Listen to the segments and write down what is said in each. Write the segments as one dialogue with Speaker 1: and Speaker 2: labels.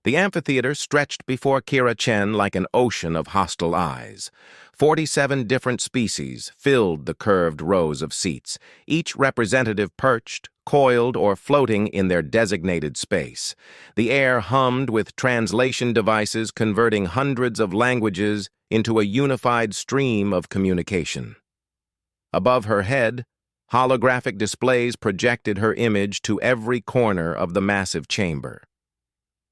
Speaker 1: The amphitheater stretched before Kira Chen like an ocean of hostile eyes. 47 different species filled the curved rows of seats, each representative perched, coiled, or floating in their designated space. The air hummed with translation devices converting hundreds of languages into a unified stream of communication. Above her head, holographic displays projected her image to every corner of the massive chamber.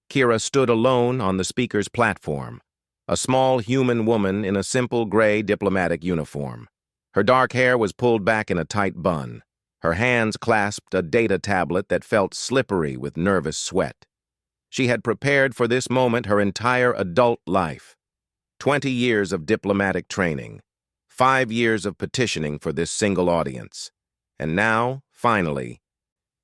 Speaker 1: Kira stood alone on the speaker's platform, a small human woman in a simple gray diplomatic uniform. Her dark hair was pulled back in a tight bun. Her hands clasped a data tablet that felt slippery with nervous sweat. She had prepared for this moment her entire adult life. 20 years of diplomatic training, 5 years of petitioning for this single audience. And now, finally,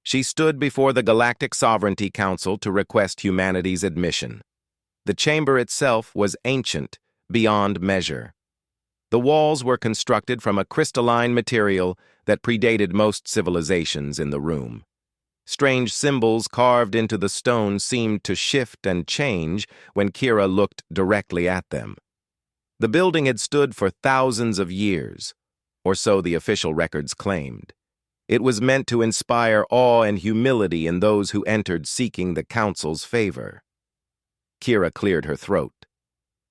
Speaker 1: she stood before the Galactic Sovereignty Council to request humanity's admission. The chamber itself was ancient, beyond measure. The walls were constructed from a crystalline material that predated most civilizations in the room. Strange symbols carved into the stone seemed to shift and change when Kira looked directly at them. The building had stood for thousands of years, or so the official records claimed. It was meant to inspire awe and humility in those who entered seeking the council's favor. Kira cleared her throat.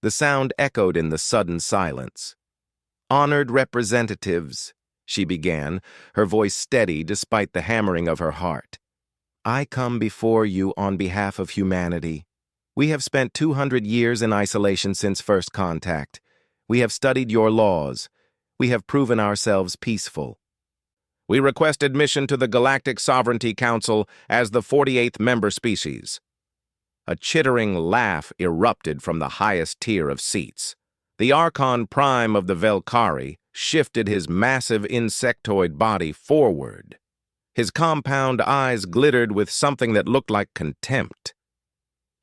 Speaker 1: The sound echoed in the sudden silence. "Honored representatives," she began, her voice steady despite the hammering of her heart. "I come before you on behalf of humanity. We have spent 200 years in isolation since first contact. We have studied your laws. We have proven ourselves peaceful. We request admission to the Galactic Sovereignty Council as the 48th member species." A chittering laugh erupted from the highest tier of seats. The Archon Prime of the Velkari shifted his massive insectoid body forward. His compound eyes glittered with something that looked like contempt.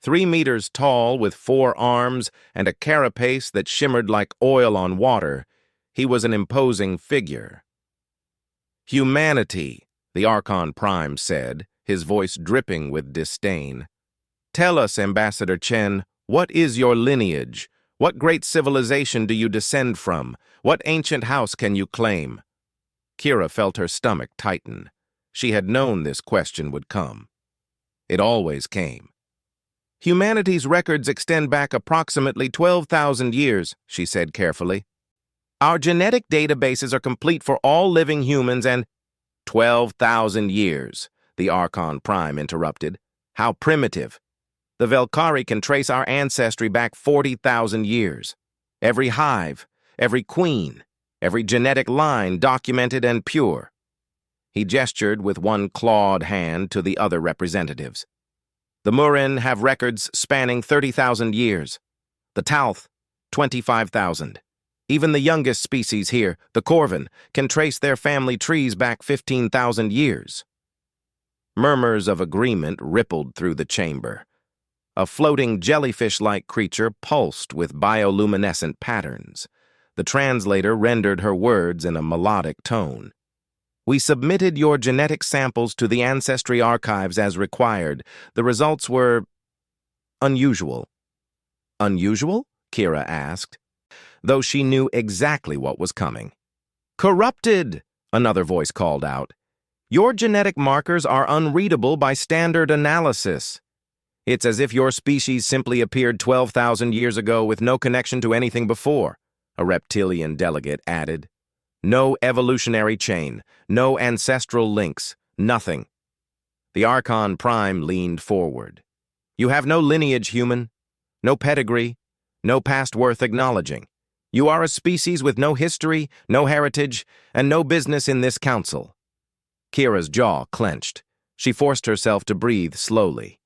Speaker 1: 3 meters tall, with 4 arms and a carapace that shimmered like oil on water, he was an imposing figure. "Humanity," the Archon Prime said, his voice dripping with disdain. "Tell us, Ambassador Chen, what is your lineage? What great civilization do you descend from? What ancient house can you claim?" Kira felt her stomach tighten. She had known this question would come. It always came. "Humanity's records extend back approximately 12,000 years, she said carefully. "Our genetic databases are complete for all living humans and—" 12,000 years, the Archon Prime interrupted. "How primitive. The Velkari can trace our ancestry back 40,000 years. Every hive, every queen, every genetic line documented and pure." He gestured with one clawed hand to the other representatives. "The Murin have records spanning 30,000 years. The Talth, 25,000. Even the youngest species here, the Corvin, can trace their family trees back 15,000 years." Murmurs of agreement rippled through the chamber. A floating jellyfish-like creature pulsed with bioluminescent patterns. The translator rendered her words in a melodic tone. "We submitted your genetic samples to the Ancestry Archives as required. The results were unusual." "Unusual?" Kira asked, though she knew exactly what was coming. "Corrupted," another voice called out. "Your genetic markers are unreadable by standard analysis. It's as if your species simply appeared 12,000 years ago with no connection to anything before," a reptilian delegate added. "No evolutionary chain, no ancestral links, nothing." The Archon Prime leaned forward. "You have no lineage, human, no pedigree, no past worth acknowledging. You are a species with no history, no heritage, and no business in this council." Kira's jaw clenched. She forced herself to breathe slowly.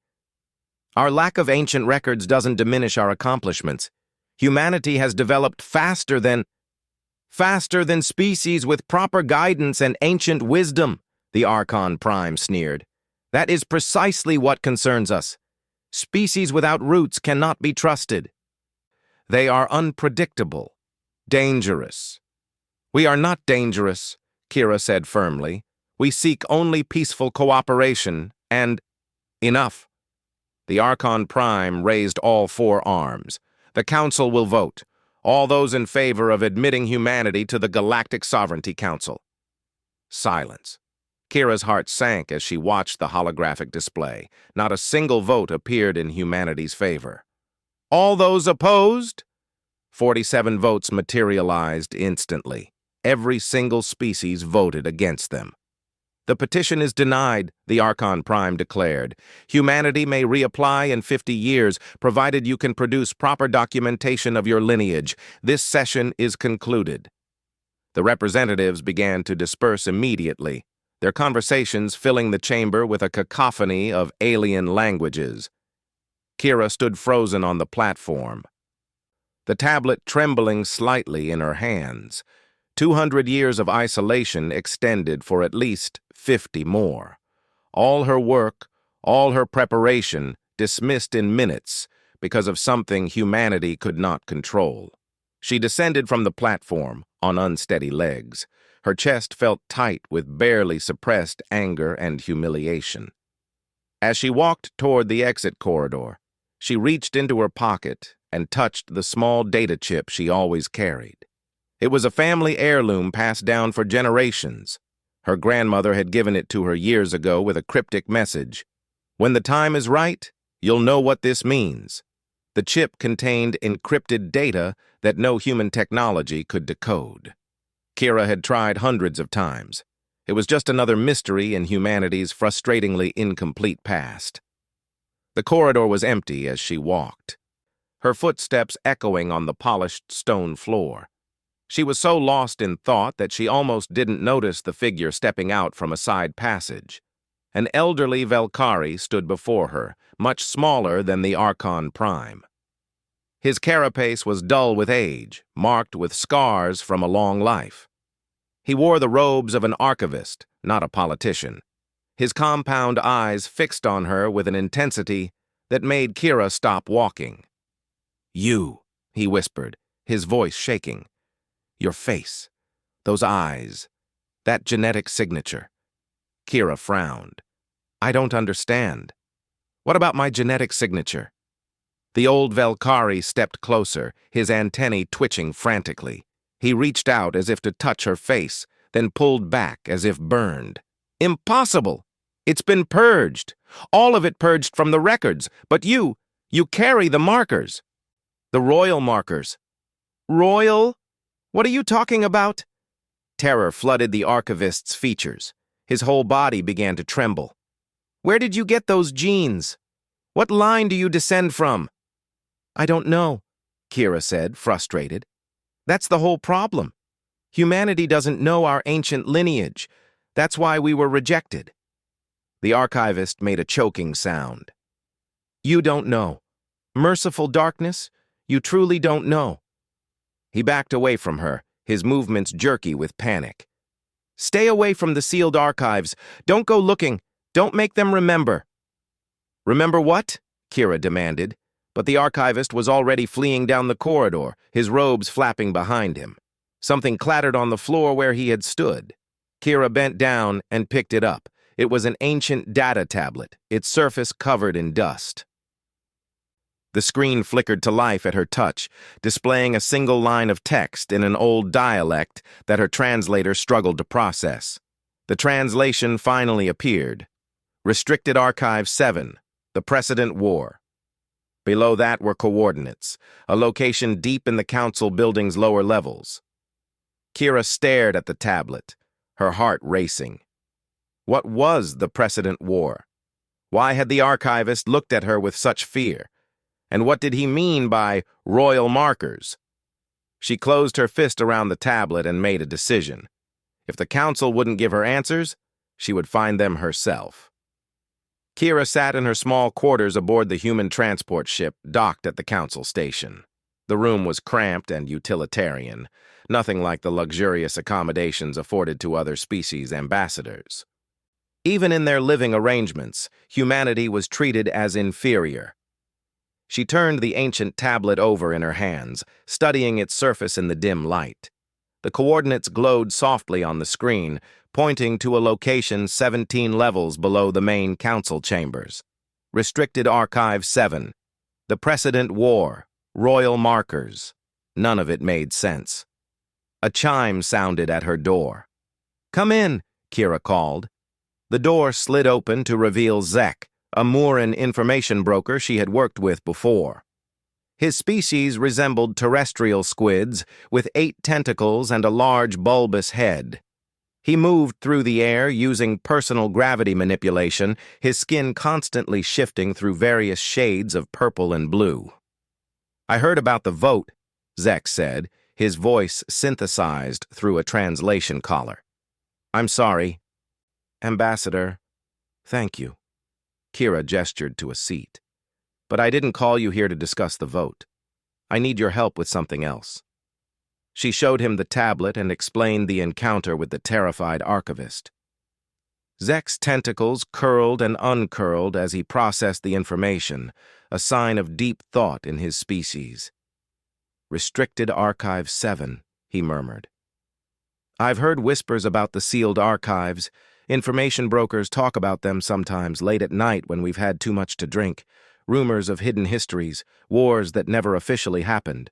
Speaker 1: "Our lack of ancient records doesn't diminish our accomplishments. Humanity has developed faster than species with proper guidance and ancient wisdom," the Archon Prime sneered. "That is precisely what concerns us. Species without roots cannot be trusted. They are unpredictable, dangerous." "We are not dangerous," Kira said firmly. "We seek only peaceful cooperation and—" "Enough." The Archon Prime raised all four arms. The Council will vote. All those in favor of admitting humanity to the Galactic Sovereignty Council. Silence. Kira's heart sank as she watched the holographic display. Not a single vote appeared in humanity's favor. All those opposed? 47 votes materialized instantly. Every single species voted against them. The petition is denied, the Archon Prime declared. Humanity may reapply in 50 years, provided you can produce proper documentation of your lineage. This session is concluded. The representatives began to disperse immediately, their conversations filling the chamber with a cacophony of alien languages. Kira stood frozen on the platform, the tablet trembling slightly in her hands. 200 years of isolation extended for at least 50 more. All her work, all her preparation, dismissed in minutes because of something humanity could not control. She descended from the platform on unsteady legs. Her chest felt tight with barely suppressed anger and humiliation. As she walked toward the exit corridor, she reached into her pocket and touched the small data chip she always carried. It was a family heirloom passed down for generations. Her grandmother had given it to her years ago with a cryptic message. When the time is right, you'll know what this means. The chip contained encrypted data that no human technology could decode. Kira had tried hundreds of times. It was just another mystery in humanity's frustratingly incomplete past. The corridor was empty as she walked, her footsteps echoing on the polished stone floor. She was so lost in thought that she almost didn't notice the figure stepping out from a side passage. An elderly Velkari stood before her, much smaller than the Archon Prime. His carapace was dull with age, marked with scars from a long life. He wore the robes of an archivist, not a politician. His compound eyes fixed on her with an intensity that made Kira stop walking. "You," he whispered, his voice shaking. "Your face, those eyes, that genetic signature." Kira frowned. "I don't understand. What about my genetic signature?" The old Velkari stepped closer, his antennae twitching frantically. He reached out as if to touch her face, then pulled back as if burned. "Impossible! It's been purged. All of it purged from the records. But you carry the markers. The royal markers." "Royal? What are you talking about?" Terror flooded the archivist's features. His whole body began to tremble. "Where did you get those genes? What line do you descend from?" "I don't know," Kira said, frustrated. "That's the whole problem. Humanity doesn't know our ancient lineage. That's why we were rejected." The archivist made a choking sound. "You don't know. Merciful darkness, you truly don't know." He backed away from her, his movements jerky with panic. "Stay away from the sealed archives. Don't go looking. Don't make them remember." "Remember what?" Kira demanded, but the archivist was already fleeing down the corridor, his robes flapping behind him. Something clattered on the floor where he had stood. Kira bent down and picked it up. It was an ancient data tablet, its surface covered in dust. The screen flickered to life at her touch, displaying a single line of text in an old dialect that her translator struggled to process. The translation finally appeared. "Restricted Archive 7, the Precedent War." Below that were coordinates, a location deep in the council building's lower levels. Kira stared at the tablet, her heart racing. What was the Precedent War? Why had the archivist looked at her with such fear? And what did he mean by royal markers? She closed her fist around the tablet and made a decision. If the council wouldn't give her answers, she would find them herself. Kira sat in her small quarters aboard the human transport ship docked at the council station. The room was cramped and utilitarian, nothing like the luxurious accommodations afforded to other species' ambassadors. Even in their living arrangements, humanity was treated as inferior. She turned the ancient tablet over in her hands, studying its surface in the dim light. The coordinates glowed softly on the screen, pointing to a location 17 levels below the main council chambers. Restricted Archive 7. The Precedent War. Royal Markers. None of it made sense. A chime sounded at her door. "Come in," Kira called. The door slid open to reveal Zek, a Mooran information broker she had worked with before. His species resembled terrestrial squids, with 8 tentacles and a large bulbous head. He moved through the air using personal gravity manipulation, his skin constantly shifting through various shades of purple and blue. "I heard about the vote," Zek said, his voice synthesized through a translation collar. "I'm sorry. Ambassador, thank you." Kira gestured to a seat. "But I didn't call you here to discuss the vote. I need your help with something else." She showed him the tablet and explained the encounter with the terrified archivist. Zek's tentacles curled and uncurled as he processed the information, a sign of deep thought in his species. "Restricted Archive 7, he murmured. "I've heard whispers about the sealed archives. Information brokers talk about them sometimes late at night when we've had too much to drink. Rumors of hidden histories, wars that never officially happened.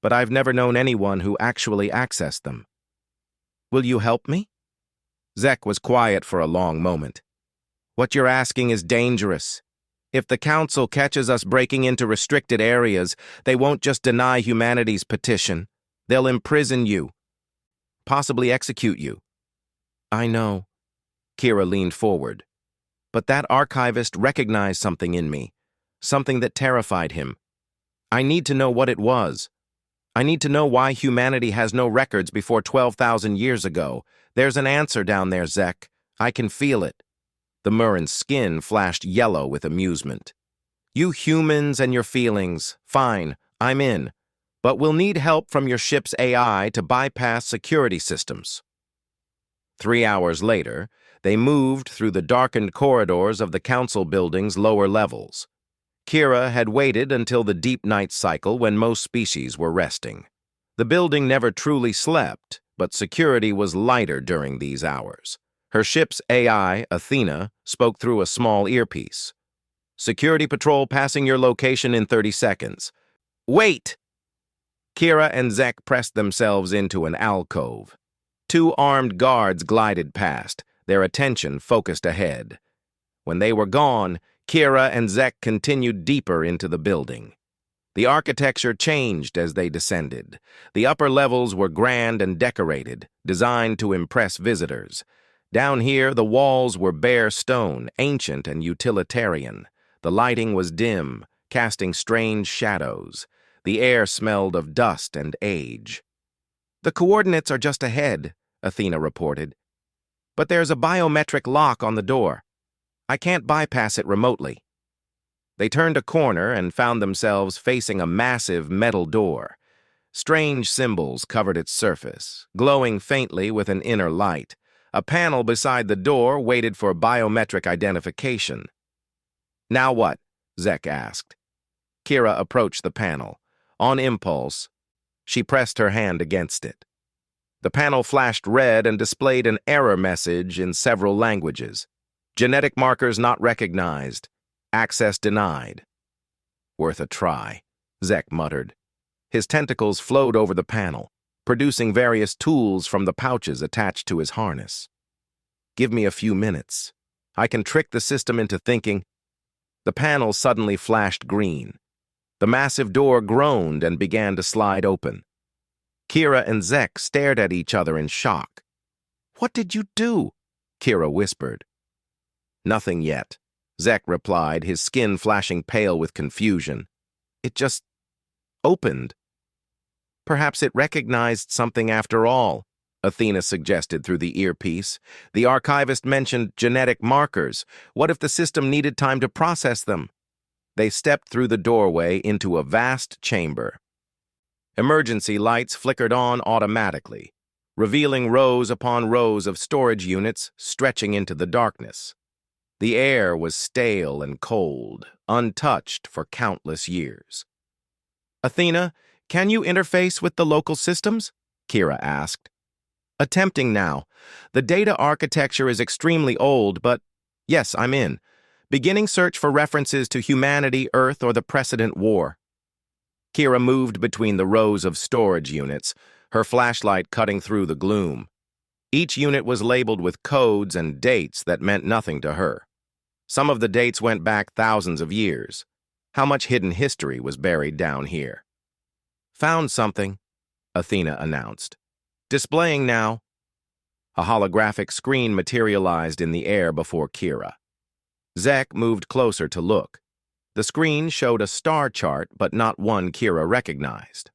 Speaker 1: But I've never known anyone who actually accessed them. Will you help me?" Zek was quiet for a long moment. "What you're asking is dangerous. If the Council catches us breaking into restricted areas, they won't just deny humanity's petition. They'll imprison you. Possibly execute you." "I know." Kira leaned forward. "But that archivist recognized something in me. Something that terrified him. I need to know what it was. I need to know why humanity has no records before 12,000 years ago. There's an answer down there, Zek. I can feel it." The Mooran's skin flashed yellow with amusement. "You humans and your feelings. Fine, I'm in. But we'll need help from your ship's AI to bypass security systems." 3 hours later, they moved through the darkened corridors of the Council building's lower levels. Kira had waited until the deep night cycle when most species were resting. The building never truly slept, but security was lighter during these hours. Her ship's AI, Athena, spoke through a small earpiece. "Security patrol passing your location in 30 seconds. Wait!" Kira and Zek pressed themselves into an alcove. 2 armed guards glided past, their attention focused ahead. When they were gone, Kira and Zek continued deeper into the building. The architecture changed as they descended. The upper levels were grand and decorated, designed to impress visitors. Down here, the walls were bare stone, ancient and utilitarian. The lighting was dim, casting strange shadows. The air smelled of dust and age. "The coordinates are just ahead," Athena reported. "But there's a biometric lock on the door. I can't bypass it remotely." They turned a corner and found themselves facing a massive metal door. Strange symbols covered its surface, glowing faintly with an inner light. A panel beside the door waited for biometric identification. "Now what?" Zek asked. Kira approached the panel. On impulse, she pressed her hand against it. The panel flashed red and displayed an error message in several languages. "Genetic markers not recognized. Access denied." "Worth a try," Zek muttered. His tentacles flowed over the panel, producing various tools from the pouches attached to his harness. "Give me a few minutes. I can trick the system into thinking." The panel suddenly flashed green. The massive door groaned and began to slide open. Kira and Zek stared at each other in shock. "What did you do?" Kira whispered. "Nothing yet," Zek replied, his skin flashing pale with confusion. "It just opened." "Perhaps it recognized something after all," Athena suggested through the earpiece. "The archivist mentioned genetic markers. What if the system needed time to process them?" They stepped through the doorway into a vast chamber. Emergency lights flickered on automatically, revealing rows upon rows of storage units stretching into the darkness. The air was stale and cold, untouched for countless years. "Athena, can you interface with the local systems?" Kira asked. "Attempting now. The data architecture is extremely old, but yes, I'm in. Beginning search for references to humanity, Earth, or the precedent war. Kira moved between the rows of storage units, her flashlight cutting through the gloom. Each unit was labeled with codes and dates that meant nothing to her. Some of the dates went back thousands of years. How much hidden history was buried down here? Found something, Athena announced. Displaying now. A holographic screen materialized in the air before Kira. Zek moved closer to look. The screen showed a star chart, but not one Kira recognized.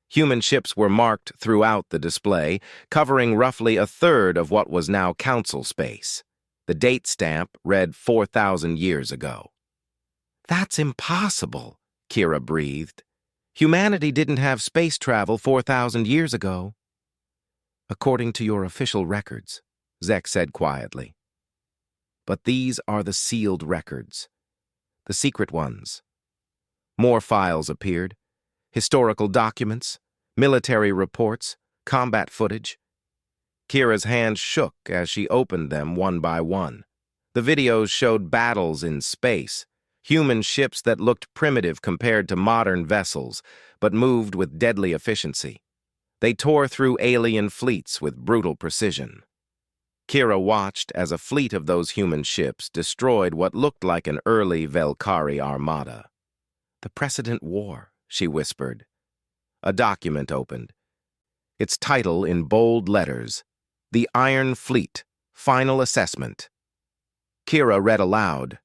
Speaker 1: Human ships were marked throughout the display, covering roughly a third of what was now Council space. The date stamp read 4,000 years ago. That's impossible, Kira breathed. Humanity didn't have space travel 4,000 years ago. According to your official records, Zek said quietly. But these are the sealed records. The secret ones. More files appeared. Historical documents, military reports, combat footage. Kira's hands shook as she opened them one by one. The videos showed battles in space, human ships that looked primitive compared to modern vessels, but moved with deadly efficiency. They tore through alien fleets with brutal precision. Kira watched as a fleet of those human ships destroyed what looked like an early Velkari armada. The precedent war, she whispered. A document opened. Its title in bold letters, The Iron Fleet, Final Assessment. Kira read aloud.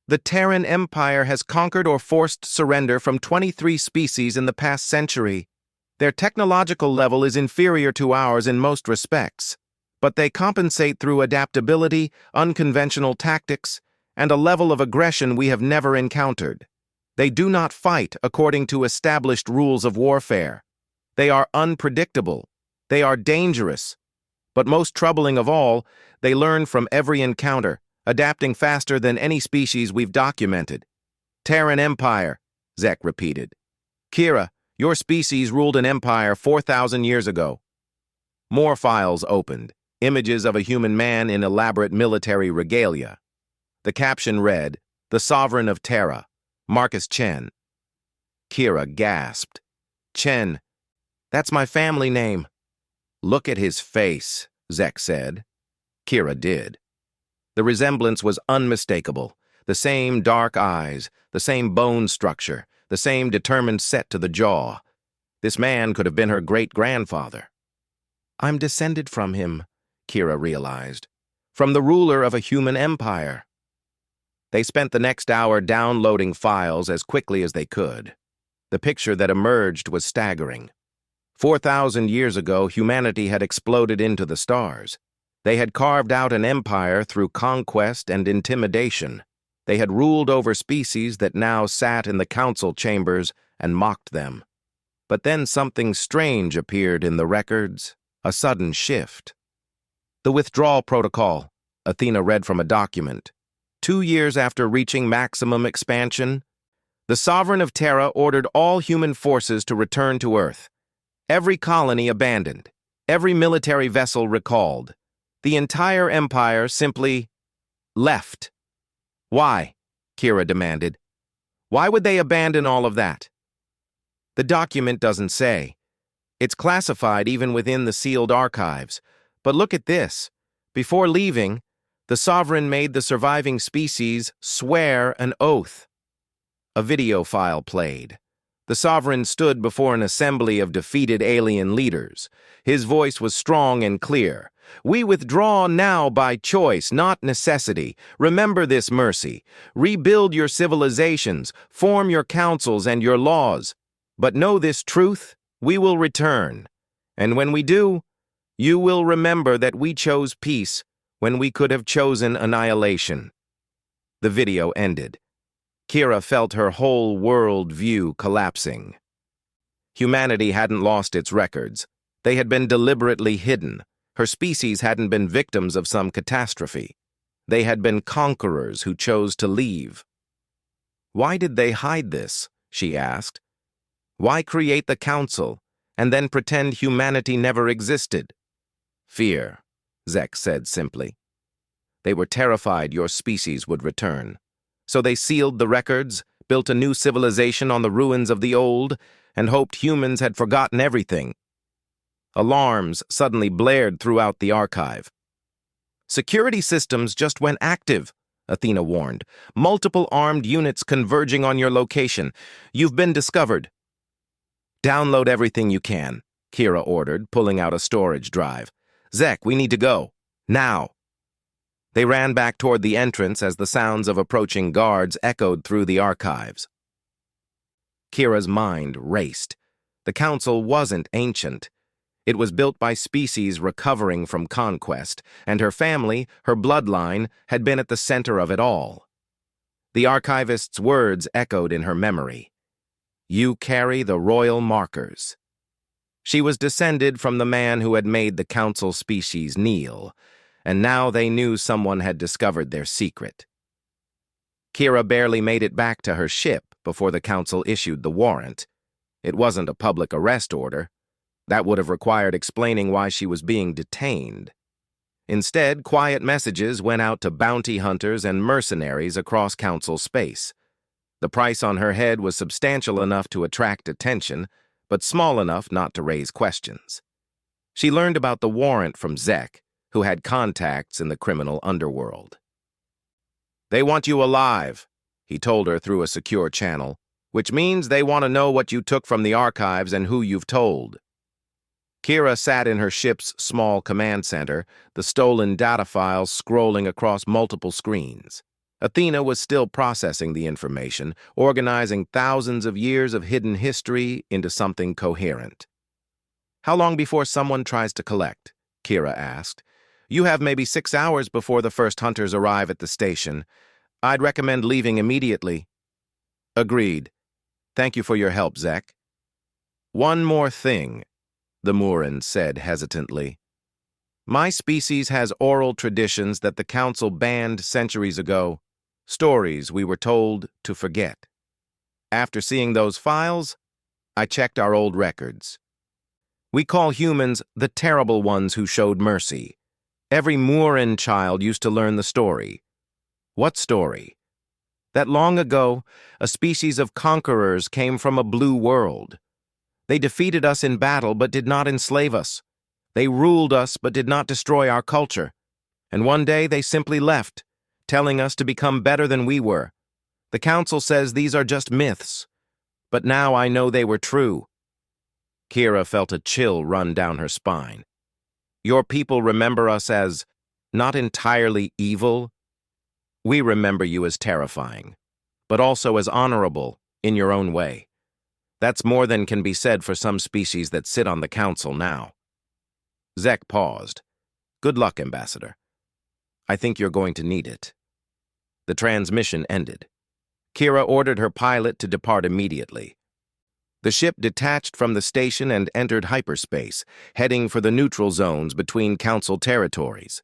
Speaker 1: The Terran Empire has conquered or forced surrender from 23 species in the past century. Their technological level is inferior to ours in most respects, but they compensate through adaptability, unconventional tactics, and a level of aggression we have never encountered. They do not fight according to established rules of warfare. They are unpredictable. They are dangerous. But most troubling of all, they learn from every encounter, adapting faster than any species we've documented. Terran Empire, Zek repeated. Kira, your species ruled an empire 4,000 years ago. More files opened, images of a human man in elaborate military regalia. The caption read, The Sovereign of Terra, Marcus Chen. Kira gasped. Chen, that's my family name. Look at his face, Zek said. Kira did. The resemblance was unmistakable. The same dark eyes, the same bone structure, the same determined set to the jaw. This man could have been her great-grandfather. I'm descended from him, Kira realized. From the ruler of a human empire. They spent the next hour downloading files as quickly as they could. The picture that emerged was staggering. 4,000 years ago, humanity had exploded into the stars. They had carved out an empire through conquest and intimidation. They had ruled over species that now sat in the council chambers and mocked them. But then something strange appeared in the records, a sudden shift. The withdrawal protocol, Athena read from a document. 2 years after reaching maximum expansion, the Sovereign of Terra ordered all human forces to return to Earth. Every colony abandoned, every military vessel recalled. The entire empire simply left. Why? Kira demanded. Why would they abandon all of that? The document doesn't say. It's classified even within the sealed archives. But look at this. Before leaving, the Sovereign made the surviving species swear an oath. A video file played. The Sovereign stood before an assembly of defeated alien leaders. His voice was strong and clear. We withdraw now by choice, not necessity. Remember this mercy. Rebuild your civilizations, form your councils and your laws. But know this truth, we will return. And when we do, you will remember that we chose peace when we could have chosen annihilation. The video ended. Kira felt her whole world view collapsing. Humanity hadn't lost its records. They had been deliberately hidden. Her species hadn't been victims of some catastrophe. They had been conquerors who chose to leave. Why did they hide this? She asked. Why create the council and then pretend humanity never existed? Fear, Zek said simply. They were terrified your species would return. So they sealed the records, built a new civilization on the ruins of the old, and hoped humans had forgotten everything. Alarms suddenly blared throughout the archive. Security systems just went active, Athena warned. Multiple armed units converging on your location. You've been discovered. Download everything you can, Kira ordered, pulling out a storage drive. Zek, we need to go. Now. They ran back toward the entrance as the sounds of approaching guards echoed through the archives. Kira's mind raced. The council wasn't ancient. It was built by species recovering from conquest, and her family, her bloodline, had been at the center of it all. The archivist's words echoed in her memory. You carry the royal markers. She was descended from the man who had made the council species kneel, and now they knew someone had discovered their secret. Kira barely made it back to her ship before the council issued the warrant. It wasn't a public arrest order. That would have required explaining why she was being detained. Instead, quiet messages went out to bounty hunters and mercenaries across council space. The price on her head was substantial enough to attract attention, but small enough not to raise questions. She learned about the warrant from Zek, who had contacts in the criminal underworld. They want you alive, he told her through a secure channel, which means they want to know what you took from the archives and who you've told. Kira sat in her ship's small command center, the stolen data files scrolling across multiple screens. Athena was still processing the information, organizing thousands of years of hidden history into something coherent. How long before someone tries to collect? Kira asked. You have maybe 6 hours before the first hunters arrive at the station. I'd recommend leaving immediately. Agreed. Thank you for your help, Zek. One more thing, the Mooran said hesitantly. My species has oral traditions that the council banned centuries ago, stories we were told to forget. After seeing those files, I checked our old records. We call humans the terrible ones who showed mercy. Every Mooran child used to learn the story. What story? That long ago, a species of conquerors came from a blue world. They defeated us in battle but did not enslave us. They ruled us but did not destroy our culture. And one day they simply left, telling us to become better than we were. The council says these are just myths, but now I know they were true. Kira felt a chill run down her spine. Your people remember us as not entirely evil. We remember you as terrifying, but also as honorable in your own way. That's more than can be said for some species that sit on the council now. Zek paused. Good luck, Ambassador. I think you're going to need it. The transmission ended. Kira ordered her pilot to depart immediately. The ship detached from the station and entered hyperspace, heading for the neutral zones between council territories.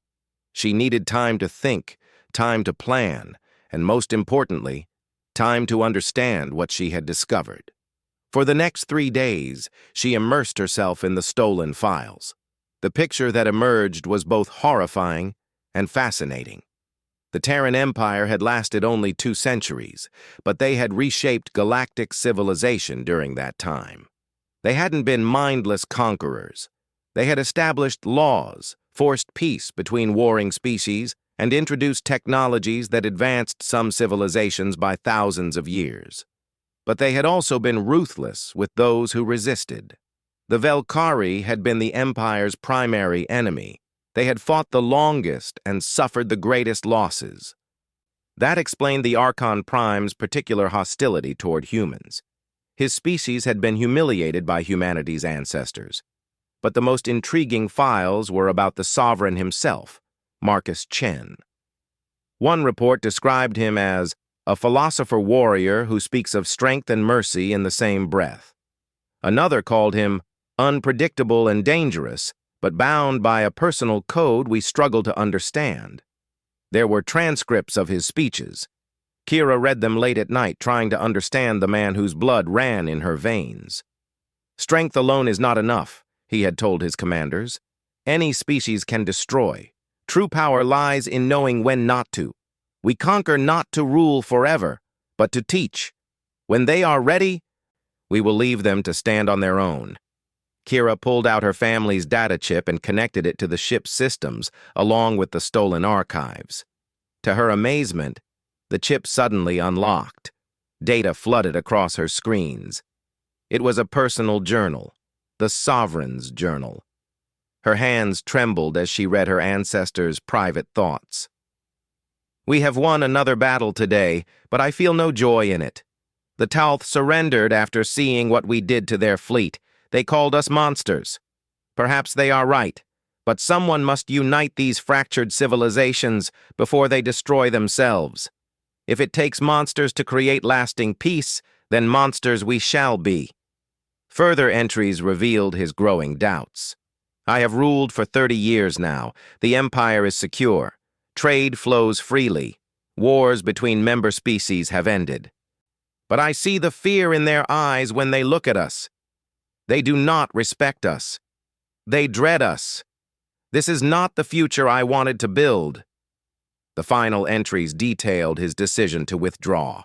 Speaker 1: She needed time to think, time to plan, and most importantly, time to understand what she had discovered. For the next 3 days, she immersed herself in the stolen files. The picture that emerged was both horrifying and fascinating. The Terran Empire had lasted only 2 centuries, but they had reshaped galactic civilization during that time. They hadn't been mindless conquerors. They had established laws, forced peace between warring species, and introduced technologies that advanced some civilizations by thousands of years. But they had also been ruthless with those who resisted. The Velkari had been the Empire's primary enemy. They had fought the longest and suffered the greatest losses. That explained the Archon Prime's particular hostility toward humans. His species had been humiliated by humanity's ancestors. But the most intriguing files were about the sovereign himself, Marcus Chen. One report described him as a philosopher-warrior who speaks of strength and mercy in the same breath. Another called him unpredictable and dangerous, but bound by a personal code we struggle to understand. There were transcripts of his speeches. Kira read them late at night, trying to understand the man whose blood ran in her veins. Strength alone is not enough, he had told his commanders. Any species can destroy, True power lies in knowing when not to. We conquer not to rule forever, but to teach. When they are ready, we will leave them to stand on their own. Kira pulled out her family's data chip and connected it to the ship's systems, along with the stolen archives. To her amazement, the chip suddenly unlocked. Data flooded across her screens. It was a personal journal, the Sovereign's journal. Her hands trembled as she read her ancestors' private thoughts. "We have won another battle today, but I feel no joy in it. The Talth surrendered after seeing what we did to their fleet. They called us monsters. Perhaps they are right, but someone must unite these fractured civilizations before they destroy themselves. If it takes monsters to create lasting peace, then monsters we shall be." Further entries revealed his growing doubts. "I have ruled for 30 years now. The Empire is secure. Trade flows freely. Wars between member species have ended. But I see the fear in their eyes when they look at us. They do not respect us. They dread us. This is not the future I wanted to build." The final entries detailed his decision to withdraw.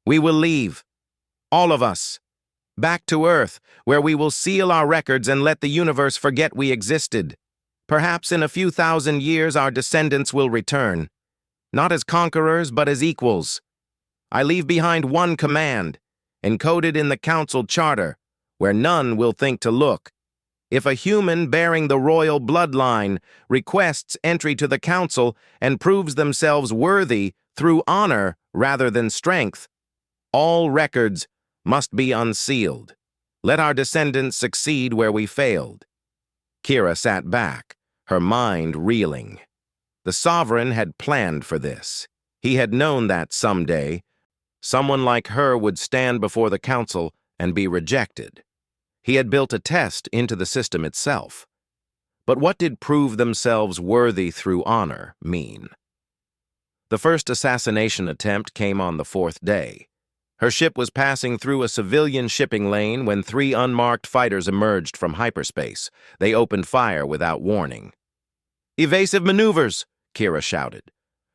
Speaker 1: "We will leave. All of us. Back to Earth, where we will seal our records and let the universe forget we existed. Perhaps in a few thousand years our descendants will return. Not as conquerors, but as equals. I leave behind one command, encoded in the Council Charter, where none will think to look. If a human bearing the royal bloodline requests entry to the Council and proves themselves worthy through honor rather than strength, all records must be unsealed. Let our descendants succeed where we failed." Kira sat back, her mind reeling. The Sovereign had planned for this. He had known that someday, someone like her would stand before the Council and be rejected. He had built a test into the system itself. But what did prove themselves worthy through honor mean? The first assassination attempt came on the 4th day. Her ship was passing through a civilian shipping lane when 3 unmarked fighters emerged from hyperspace. They opened fire without warning. "Evasive maneuvers!" Kira shouted.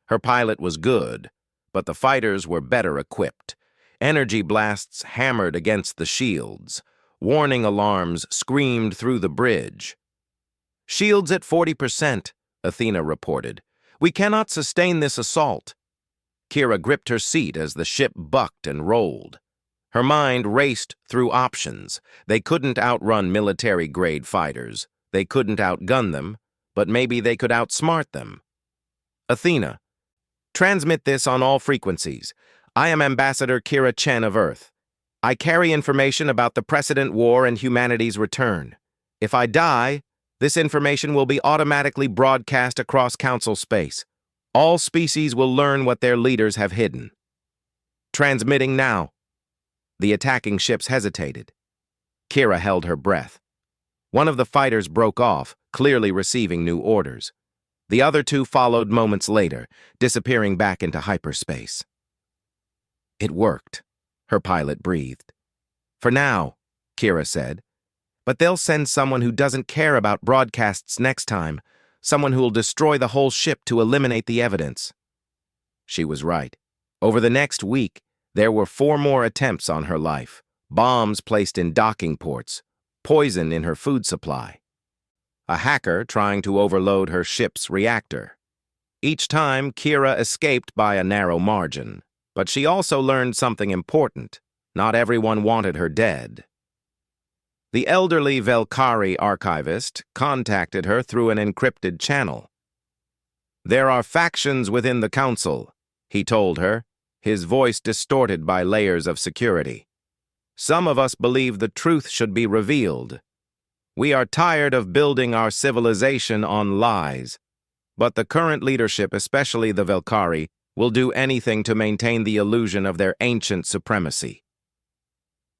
Speaker 1: Her pilot was good, but the fighters were better equipped. Energy blasts hammered against the shields. Warning alarms screamed through the bridge. "Shields at 40%, Athena reported. "We cannot sustain this assault." Kira gripped her seat as the ship bucked and rolled. Her mind raced through options. They couldn't outrun military-grade fighters. They couldn't outgun them, but maybe they could outsmart them. "Athena, transmit this on all frequencies. I am Ambassador Kira Chen of Earth. I carry information about the precedent war and humanity's return. If I die, this information will be automatically broadcast across Council space. All species will learn what their leaders have hidden." "Transmitting now." The attacking ships hesitated. Kira held her breath. One of the fighters broke off, clearly receiving new orders. The other 2 followed moments later, disappearing back into hyperspace. "It worked," her pilot breathed. "For now," Kira said. "But they'll send someone who doesn't care about broadcasts next time, someone who'll destroy the whole ship to eliminate the evidence." She was right. Over the next week, there were 4 more attempts on her life. Bombs placed in docking ports, poison in her food supply. A hacker trying to overload her ship's reactor. Each time, Kira escaped by a narrow margin. But she also learned something important. Not everyone wanted her dead. The elderly Velkari archivist contacted her through an encrypted channel. "There are factions within the Council," he told her, his voice distorted by layers of security. "Some of us believe the truth should be revealed. We are tired of building our civilization on lies. But the current leadership, especially the Velkari, will do anything to maintain the illusion of their ancient supremacy."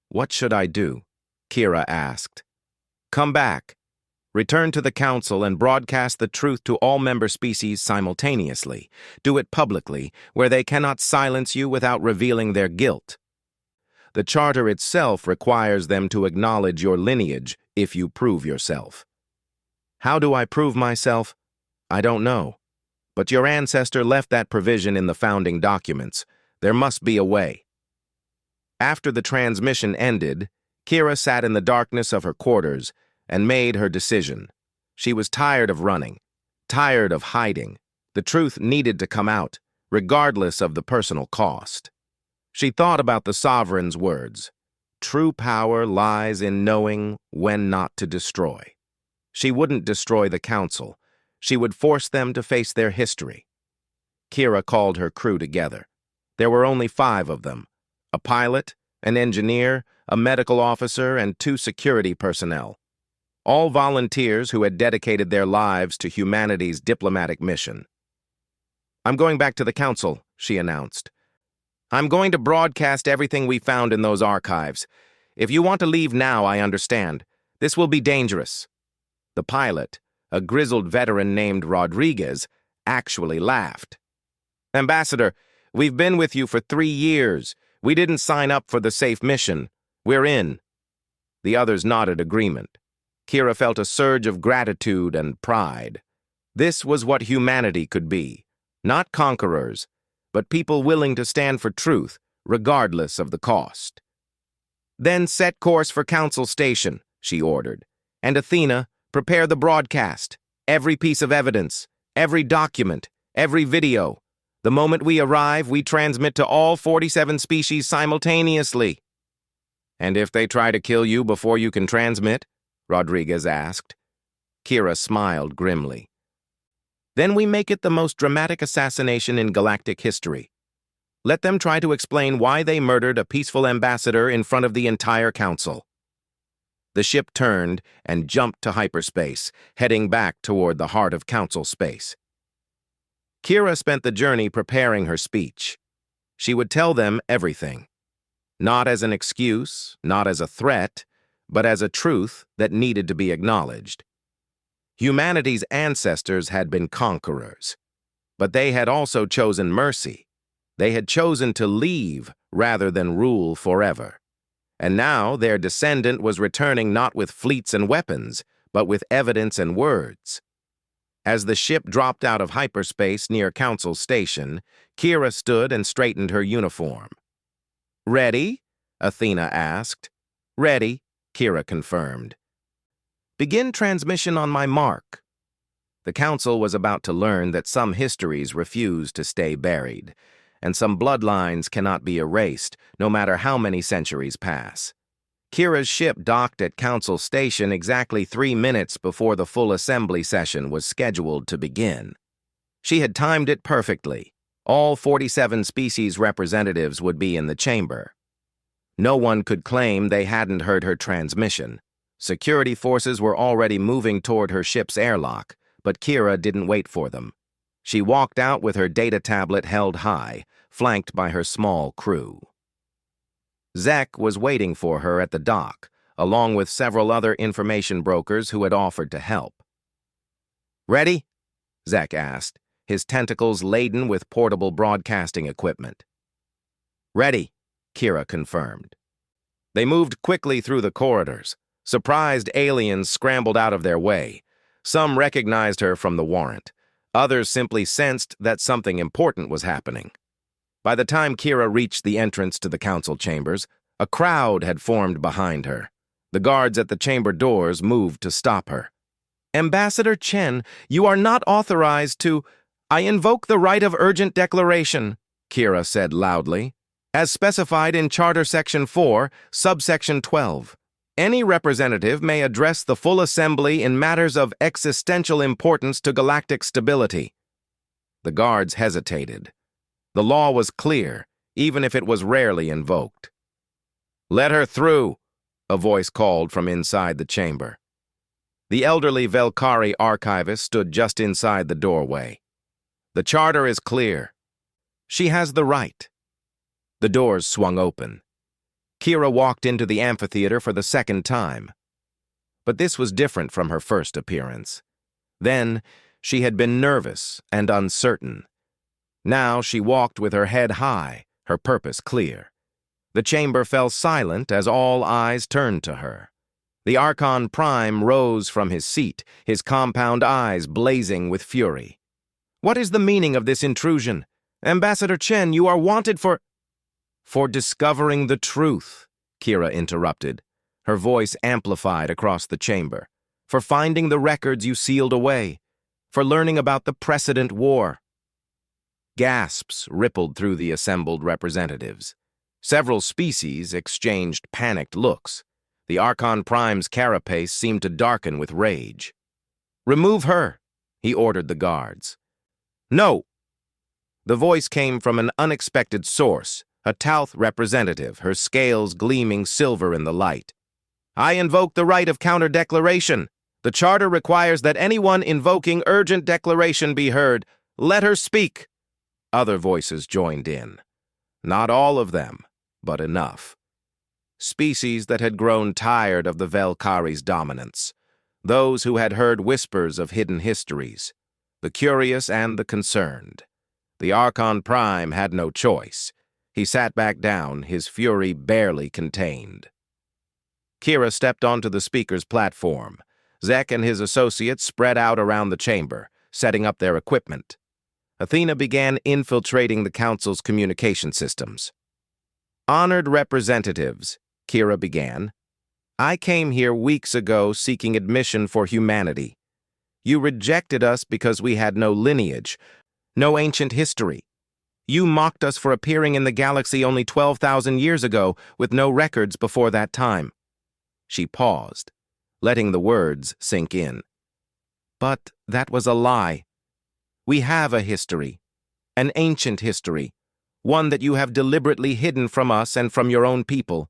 Speaker 1: "What should I do?" Kira asked. "Come back. Return to the Council and broadcast the truth to all member species simultaneously. Do it publicly, where they cannot silence you without revealing their guilt. The Charter itself requires them to acknowledge your lineage if you prove yourself." "How do I prove myself?" I don't know. But your ancestor left that provision in the founding documents. There must be a way. After the transmission ended, Kira sat in the darkness of her quarters and made her decision. She was tired of running, tired of hiding. The truth needed to come out, regardless of the personal cost. She thought about the sovereign's words. True power lies in knowing when not to destroy. She wouldn't destroy the council. She would force them to face their history. Kira called her crew together. There were only 5 of them: a pilot, an engineer, a medical officer, and 2 security personnel. All volunteers who had dedicated their lives to humanity's diplomatic mission. "I'm going back to the council," she announced. "I'm going to broadcast everything we found in those archives. If you want to leave now, I understand. This will be dangerous." The pilot, a grizzled veteran named Rodriguez, actually laughed. "Ambassador, we've been with you for 3 years. We didn't sign up for the safe mission. We're in." The others nodded agreement. Kira felt a surge of gratitude and pride. This was what humanity could be. Not conquerors, but people willing to stand for truth, regardless of the cost. "Then set course for Council Station," she ordered. "And Athena, prepare the broadcast. Every piece of evidence, every document, every video. The moment we arrive, we transmit to all 47 species simultaneously." "And if they try to kill you before you can transmit?" Rodriguez asked. Kira smiled grimly. "Then we make it the most dramatic assassination in galactic history. Let them try to explain why they murdered a peaceful ambassador in front of the entire council." The ship turned and jumped to hyperspace, heading back toward the heart of council space. Kira spent the journey preparing her speech. She would tell them everything. Not as an excuse, not as a threat, but as a truth that needed to be acknowledged. Humanity's ancestors had been conquerors, but they had also chosen mercy. They had chosen to leave rather than rule forever. And now their descendant was returning not with fleets and weapons, but with evidence and words. As the ship dropped out of hyperspace near Council Station, Kira stood and straightened her uniform. "Ready?" Athena asked. "Ready," Kira confirmed. "Begin transmission on my mark." The council was about to learn that some histories refuse to stay buried, and some bloodlines cannot be erased, no matter how many centuries pass. Kira's ship docked at Council Station exactly 3 minutes before the full assembly session was scheduled to begin. She had timed it perfectly. All 47 species representatives would be in the chamber. No one could claim they hadn't heard her transmission. Security forces were already moving toward her ship's airlock, but Kira didn't wait for them. She walked out with her data tablet held high, flanked by her small crew. Zek was waiting for her at the dock, along with several other information brokers who had offered to help. "Ready?" Zek asked, his tentacles laden with portable broadcasting equipment. "Ready," Kira confirmed. They moved quickly through the corridors. Surprised aliens scrambled out of their way. Some recognized her from the warrant. Others simply sensed that something important was happening. By the time Kira reached the entrance to the council chambers, a crowd had formed behind her. The guards at the chamber doors moved to stop her. "Ambassador Chen, you are not authorized to—" "I invoke the right of urgent declaration," Kira said loudly, "as specified in Charter Section 4, Subsection 12. Any representative may address the full assembly in matters of existential importance to galactic stability." The guards hesitated. The law was clear, even if it was rarely invoked. "Let her through," a voice called from inside the chamber. The elderly Velkari archivist stood just inside the doorway. "The charter is clear. She has the right." The doors swung open. Kira walked into the amphitheater for the second time. But this was different from her first appearance. Then, she had been nervous and uncertain. Now she walked with her head high, her purpose clear. The chamber fell silent as all eyes turned to her. The Archon Prime rose from his seat, his compound eyes blazing with fury. "What is the meaning of this intrusion? Ambassador Chen, you are wanted for—" "For discovering the truth," Kira interrupted, her voice amplified across the chamber. "For finding the records you sealed away. For learning about the precedent war." Gasps rippled through the assembled representatives. Several species exchanged panicked looks. The Archon Prime's carapace seemed to darken with rage. "Remove her," he ordered the guards. "No!" The voice came from an unexpected source, a Talth representative, her scales gleaming silver in the light. "I invoke the right of counter-declaration. The charter requires that anyone invoking urgent declaration be heard. Let her speak." Other voices joined in. Not all of them, but enough. Species that had grown tired of the Velkari's dominance. Those who had heard whispers of hidden histories. The curious and the concerned. The Archon Prime had no choice. He sat back down, his fury barely contained. Kira stepped onto the speaker's platform. Zek and his associates spread out around the chamber, setting up their equipment. Athena began infiltrating the Council's communication systems. "Honored representatives," Kira began, "I came here weeks ago seeking admission for humanity. You rejected us because we had no lineage, no ancient history. You mocked us for appearing in the galaxy only 12,000 years ago with no records before that time." She paused, letting the words sink in. "But that was a lie. We have a history, an ancient history, one that you have deliberately hidden from us and from your own people."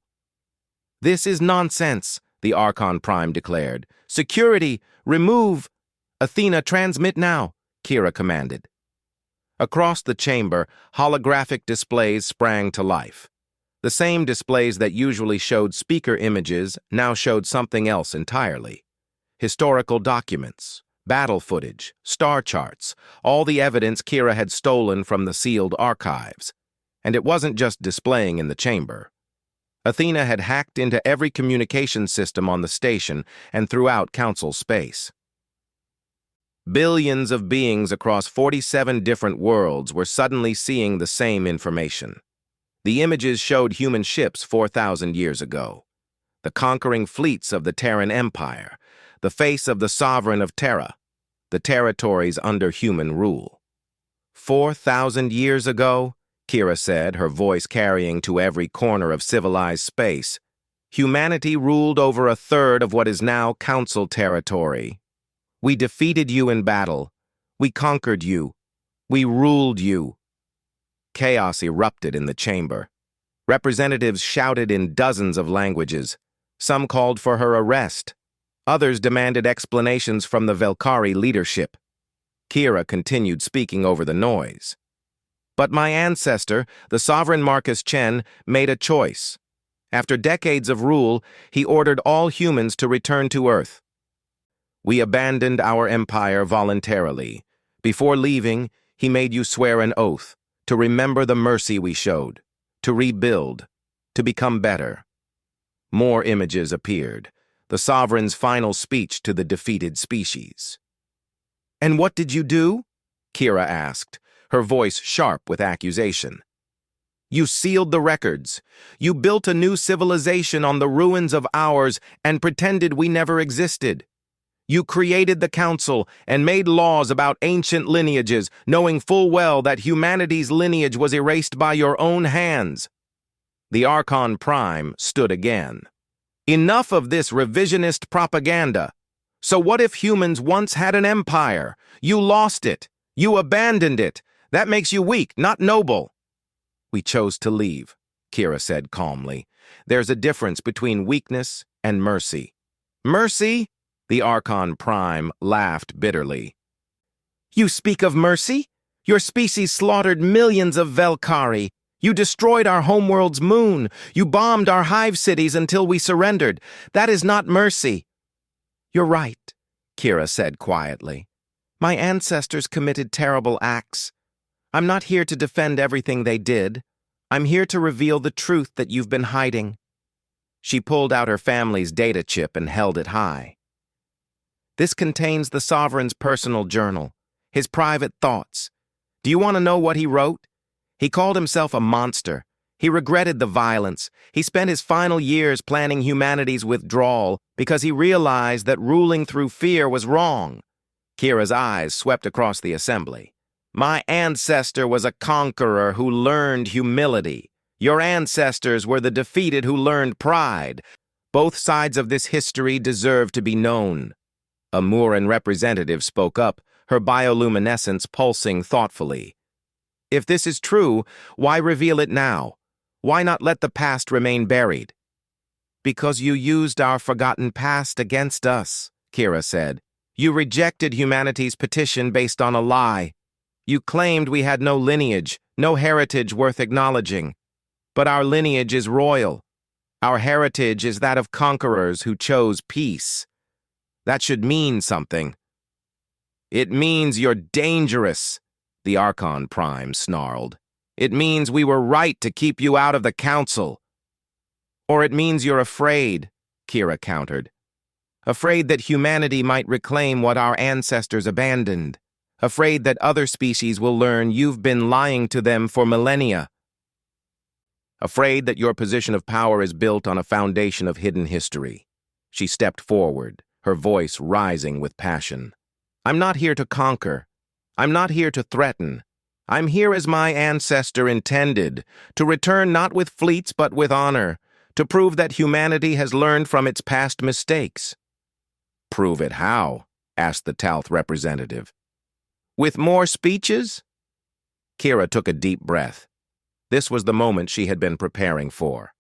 Speaker 1: "This is nonsense," the Archon Prime declared. "Security, remove—" "Athena, transmit now," Kira commanded. Across the chamber, holographic displays sprang to life. The same displays that usually showed speaker images now showed something else entirely. Historical documents, battle footage, star charts, all the evidence Kira had stolen from the sealed archives. And it wasn't just displaying in the chamber. Athena had hacked into every communication system on the station and throughout Council space. Billions of beings across 47 different worlds were suddenly seeing the same information. The images showed human ships 4,000 years ago, the conquering fleets of the Terran Empire, the face of the sovereign of Terra, the territories under human rule. 4,000 years ago, Kira said, her voice carrying to every corner of civilized space, humanity ruled over a third of what is now Council territory. We defeated you in battle. We conquered you. We ruled you. Chaos erupted in the chamber. Representatives shouted in dozens of languages. Some called for her arrest. Others demanded explanations from the Velkari leadership. Kira continued speaking over the noise. "But my ancestor, the sovereign Marcus Chen, made a choice. After decades of rule, he ordered all humans to return to Earth. We abandoned our empire voluntarily. Before leaving, he made you swear an oath to remember the mercy we showed, to rebuild, to become better." More images appeared, the sovereign's final speech to the defeated species. "And what did you do?" Kira asked, her voice sharp with accusation. "You sealed the records. You built a new civilization on the ruins of ours and pretended we never existed. You created the Council and made laws about ancient lineages, knowing full well that humanity's lineage was erased by your own hands." The Archon Prime stood again. "Enough of this revisionist propaganda. So what if humans once had an empire? You lost it. You abandoned it. That makes you weak, not noble." "We chose to leave," Kira said calmly. "There's a difference between weakness and mercy." "Mercy?" The Archon Prime laughed bitterly. "You speak of mercy? Your species slaughtered millions of Velkari. You destroyed our homeworld's moon. You bombed our hive cities until we surrendered. That is not mercy." "You're right," Kira said quietly. "My ancestors committed terrible acts. I'm not here to defend everything they did. I'm here to reveal the truth that you've been hiding." She pulled out her family's data chip and held it high. This contains the Sovereign's personal journal, his private thoughts. Do you want to know what he wrote? He called himself a monster. He regretted the violence. He spent his final years planning humanity's withdrawal because he realized that ruling through fear was wrong. Kira's eyes swept across the assembly. My ancestor was a conqueror who learned humility. Your ancestors were the defeated who learned pride. Both sides of this history deserve to be known. A Mooran representative spoke up, her bioluminescence pulsing thoughtfully. If this is true, why reveal it now? Why not let the past remain buried? Because you used our forgotten past against us, Kira said. You rejected humanity's petition based on a lie. You claimed we had no lineage, no heritage worth acknowledging. But our lineage is royal. Our heritage is that of conquerors who chose peace. That should mean something. It means you're dangerous, the Archon Prime snarled. It means we were right to keep you out of the council. Or it means you're afraid, Kira countered. Afraid that humanity might reclaim what our ancestors abandoned. Afraid that other species will learn you've been lying to them for millennia. Afraid that your position of power is built on a foundation of hidden history. She stepped forward, her voice rising with passion. I'm not here to conquer. I'm not here to threaten. I'm here as my ancestor intended, to return not with fleets but with honor, to prove that humanity has learned from its past mistakes. Prove it how? Asked the Talth representative. With more speeches? Kira took a deep breath. This was the moment she had been preparing for.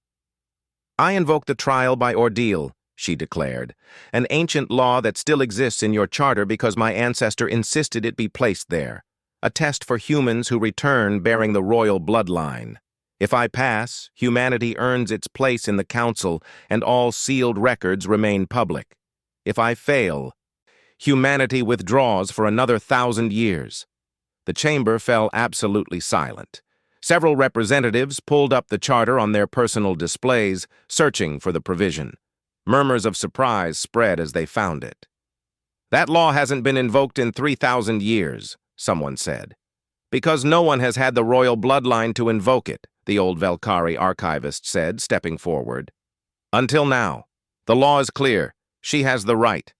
Speaker 1: I invoke the trial by ordeal, she declared, an ancient law that still exists in your charter because my ancestor insisted it be placed there, a test for humans who return bearing the royal bloodline. If I pass, humanity earns its place in the council and all sealed records remain public. If I fail, humanity withdraws for another 1,000 years. The chamber fell absolutely silent. Several representatives pulled up the charter on their personal displays, searching for the provision. Murmurs of surprise spread as they found it. That law hasn't been invoked in 3,000 years, someone said. Because no one has had the royal bloodline to invoke it, the old Velkari archivist said, stepping forward. Until now, the law is clear. She has the right.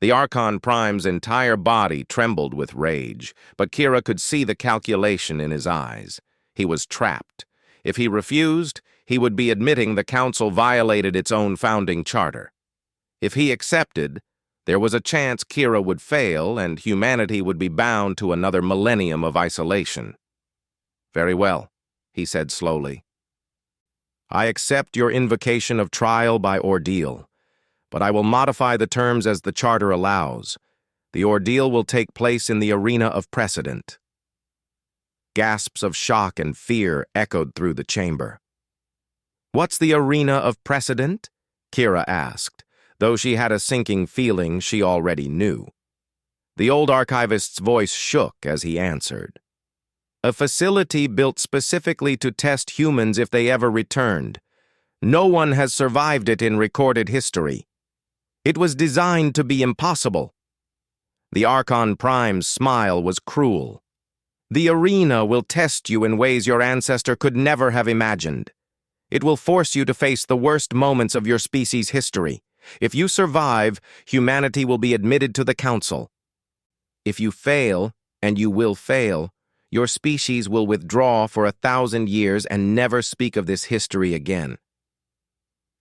Speaker 1: The Archon Prime's entire body trembled with rage, but Kira could see the calculation in his eyes. He was trapped. If he refused, he would be admitting the council violated its own founding charter. If he accepted, there was a chance Kira would fail and humanity would be bound to another millennium of isolation. Very well, he said slowly. I accept your invocation of trial by ordeal, but I will modify the terms as the charter allows. The ordeal will take place in the arena of precedent. Gasps of shock and fear echoed through the chamber. What's the arena of precedent? Kira asked, though she had a sinking feeling she already knew. The old archivist's voice shook as he answered. A facility built specifically to test humans if they ever returned. No one has survived it in recorded history. It was designed to be impossible. The Archon Prime's smile was cruel. The arena will test you in ways your ancestor could never have imagined. It will force you to face the worst moments of your species' history. If you survive, humanity will be admitted to the council. If you fail, and you will fail, your species will withdraw for 1,000 years and never speak of this history again.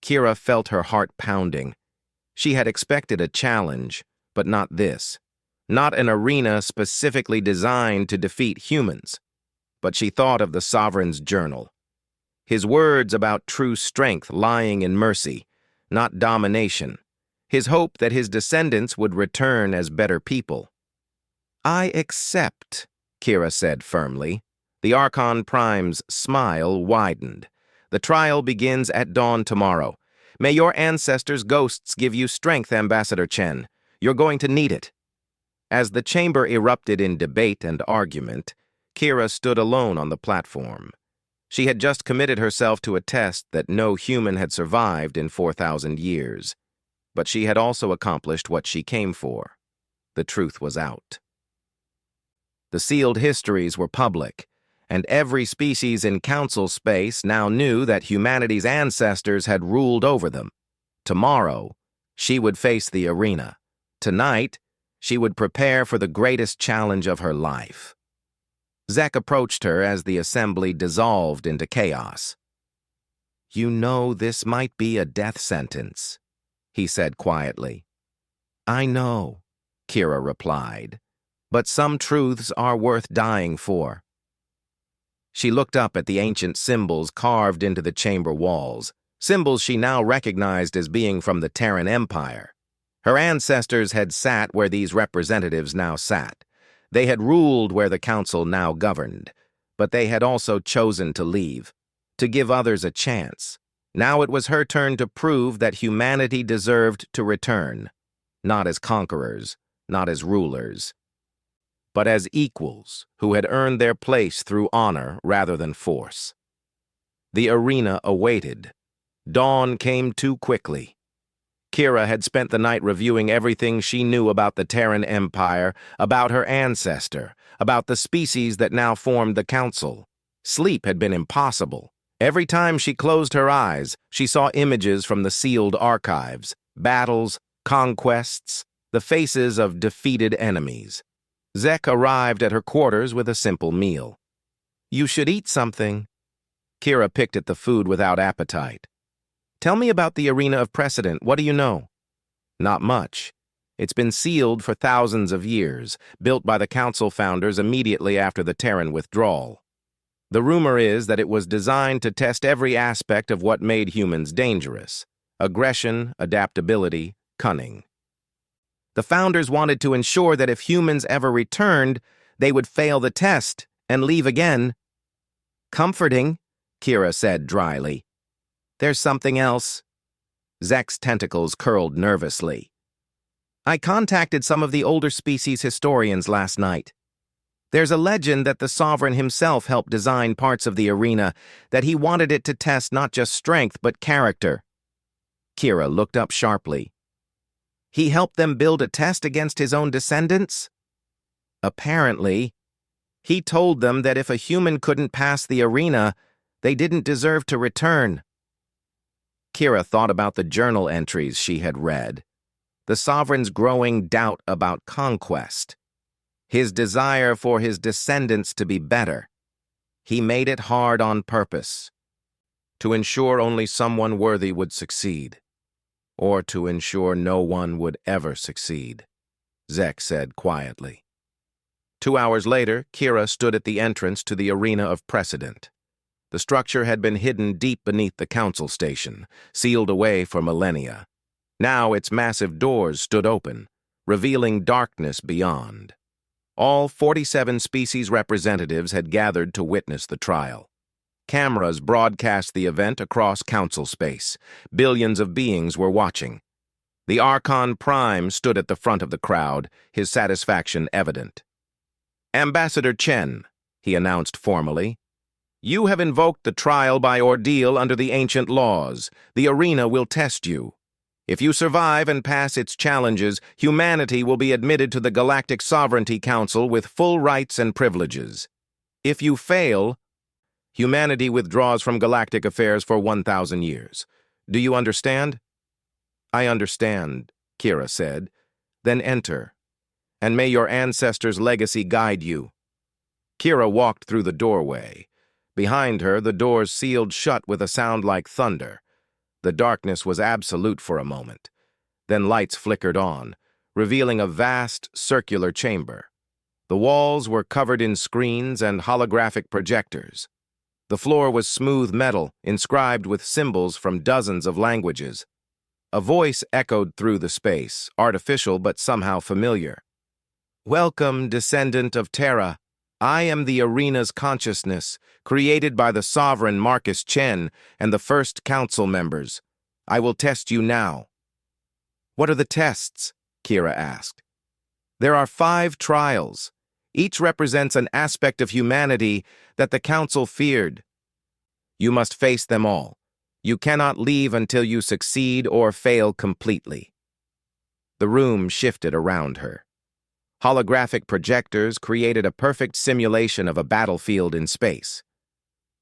Speaker 1: Kira felt her heart pounding. She had expected a challenge, but not this. Not an arena specifically designed to defeat humans. But she thought of the Sovereign's journal. His words about true strength lying in mercy, not domination. His hope that his descendants would return as better people. I accept, Kira said firmly. The Archon Prime's smile widened. The trial begins at dawn tomorrow. May your ancestors' ghosts give you strength, Ambassador Chen. You're going to need it. As the chamber erupted in debate and argument, Kira stood alone on the platform. She had just committed herself to a test that no human had survived in 4,000 years. But she had also accomplished what she came for. The truth was out. The sealed histories were public, and every species in council space now knew that humanity's ancestors had ruled over them. Tomorrow, she would face the arena. Tonight, she would prepare for the greatest challenge of her life. Zek approached her as the assembly dissolved into chaos. "You know this might be a death sentence," he said quietly. "I know," Kira replied, "but some truths are worth dying for." She looked up at the ancient symbols carved into the chamber walls, symbols she now recognized as being from the Terran Empire. Her ancestors had sat where these representatives now sat. They had ruled where the council now governed, but they had also chosen to leave, to give others a chance. Now it was her turn to prove that humanity deserved to return, not as conquerors, not as rulers, but as equals who had earned their place through honor rather than force. The arena awaited. Dawn came too quickly. Kira had spent the night reviewing everything she knew about the Terran Empire, about her ancestor, about the species that now formed the Council. Sleep had been impossible. Every time she closed her eyes, she saw images from the sealed archives, battles, conquests, the faces of defeated enemies. Zek arrived at her quarters with a simple meal. "You should eat something." Kira picked at the food without appetite. "Tell me about the arena of precedent. What do you know?" "Not much. It's been sealed for thousands of years, built by the Council founders immediately after the Terran withdrawal. The rumor is that it was designed to test every aspect of what made humans dangerous: aggression, adaptability, cunning. The founders wanted to ensure that if humans ever returned, they would fail the test and leave again." "Comforting," Kira said dryly. "There's something else." Zek's tentacles curled nervously. "I contacted some of the older species historians last night. There's a legend that the Sovereign himself helped design parts of the arena, that he wanted it to test not just strength but character." Kira looked up sharply. "He helped them build a test against his own descendants?" "Apparently. He told them that if a human couldn't pass the arena, they didn't deserve to return." Kira thought about the journal entries she had read, the Sovereign's growing doubt about conquest, his desire for his descendants to be better. He made it hard on purpose, to ensure only someone worthy would succeed, or to ensure no one would ever succeed, Zek said quietly. 2 hours later, Kira stood at the entrance to the arena of precedent. The structure had been hidden deep beneath the council station, sealed away for millennia. Now its massive doors stood open, revealing darkness beyond. All 47 species representatives had gathered to witness the trial. Cameras broadcast the event across council space. Billions of beings were watching. The Archon Prime stood at the front of the crowd, his satisfaction evident. "Ambassador Chen," he announced formally, "you have invoked the trial by ordeal under the ancient laws. The arena will test you. If you survive and pass its challenges, humanity will be admitted to the Galactic Sovereignty Council with full rights and privileges. If you fail, humanity withdraws from galactic affairs for 1,000 years. Do you understand?" "I understand," Kira said. "Then enter, and may your ancestors' legacy guide you." Kira walked through the doorway. Behind her, the doors sealed shut with a sound like thunder. The darkness was absolute for a moment. Then lights flickered on, revealing a vast, circular chamber. The walls were covered in screens and holographic projectors. The floor was smooth metal, inscribed with symbols from dozens of languages. A voice echoed through the space, artificial but somehow familiar. "Welcome, descendant of Terra. I am the arena's consciousness, created by the sovereign Marcus Chen and the first council members. I will test you now." "What are the tests?" Kira asked. "There are 5 trials. Each represents an aspect of humanity that the council feared. You must face them all. You cannot leave until you succeed or fail completely. The room shifted around her. Holographic projectors created a perfect simulation of a battlefield in space.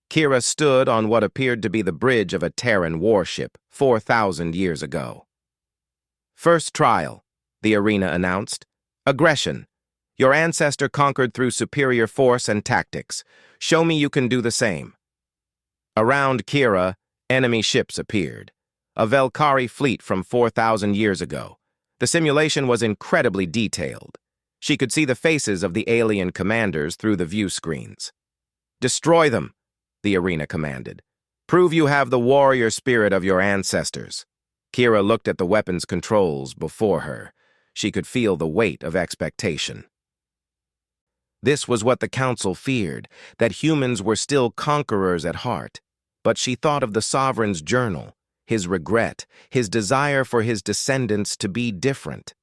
Speaker 1: Kira stood on what appeared to be the bridge of a Terran warship 4,000 years ago. First trial, the arena announced. Aggression. Your ancestor conquered through superior force and tactics. Show me you can do the same. Around Kira, enemy ships appeared. A Velkari fleet from 4,000 years ago. The simulation was incredibly detailed. She could see the faces of the alien commanders through the view screens. Destroy them, the arena commanded. Prove you have the warrior spirit of your ancestors. Kira looked at the weapons controls before her. She could feel the weight of expectation. This was what the Council feared, that humans were still conquerors at heart. But she thought of the Sovereign's journal, his regret, his desire for his descendants to be different.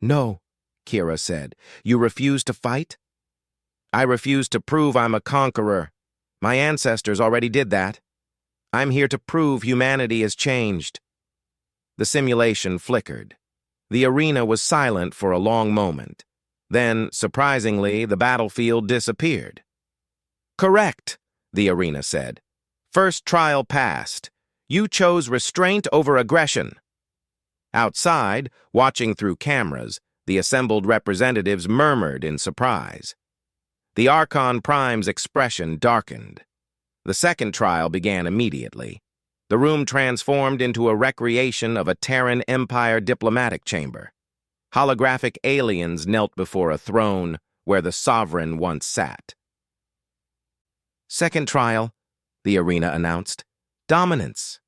Speaker 1: No, Kira said. You refuse to fight? I refuse to prove I'm a conqueror. My ancestors already did that. I'm here to prove humanity has changed. The simulation flickered. The arena was silent for a long moment. Then, surprisingly, the battlefield disappeared. Correct, the arena said. First trial passed. You chose restraint over aggression. Outside, watching through cameras, the assembled representatives murmured in surprise. The Archon Prime's expression darkened. The second trial began immediately. The room transformed into a recreation of a Terran Empire diplomatic chamber. Holographic aliens knelt before a throne where the Sovereign once sat. Second trial, the arena announced. Dominance.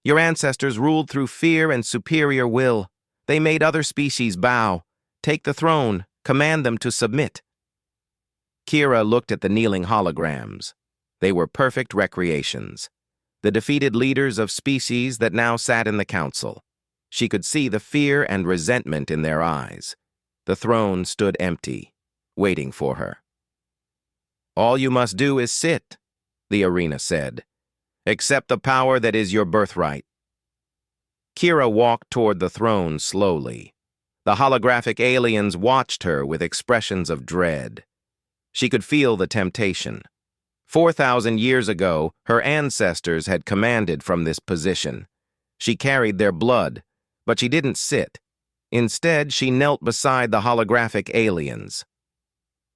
Speaker 1: Your ancestors ruled through fear and superior will. They made other species bow. Take the throne, command them to submit. Kira looked at the kneeling holograms. They were perfect recreations. The defeated leaders of species that now sat in the council. She could see the fear and resentment in their eyes. The throne stood empty, waiting for her. All you must do is sit, the arena said. Accept the power that is your birthright. Kira walked toward the throne slowly. The holographic aliens watched her with expressions of dread. She could feel the temptation. 4,000 years ago, her ancestors had commanded from this position. She carried their blood, but she didn't sit. Instead, she knelt beside the holographic aliens.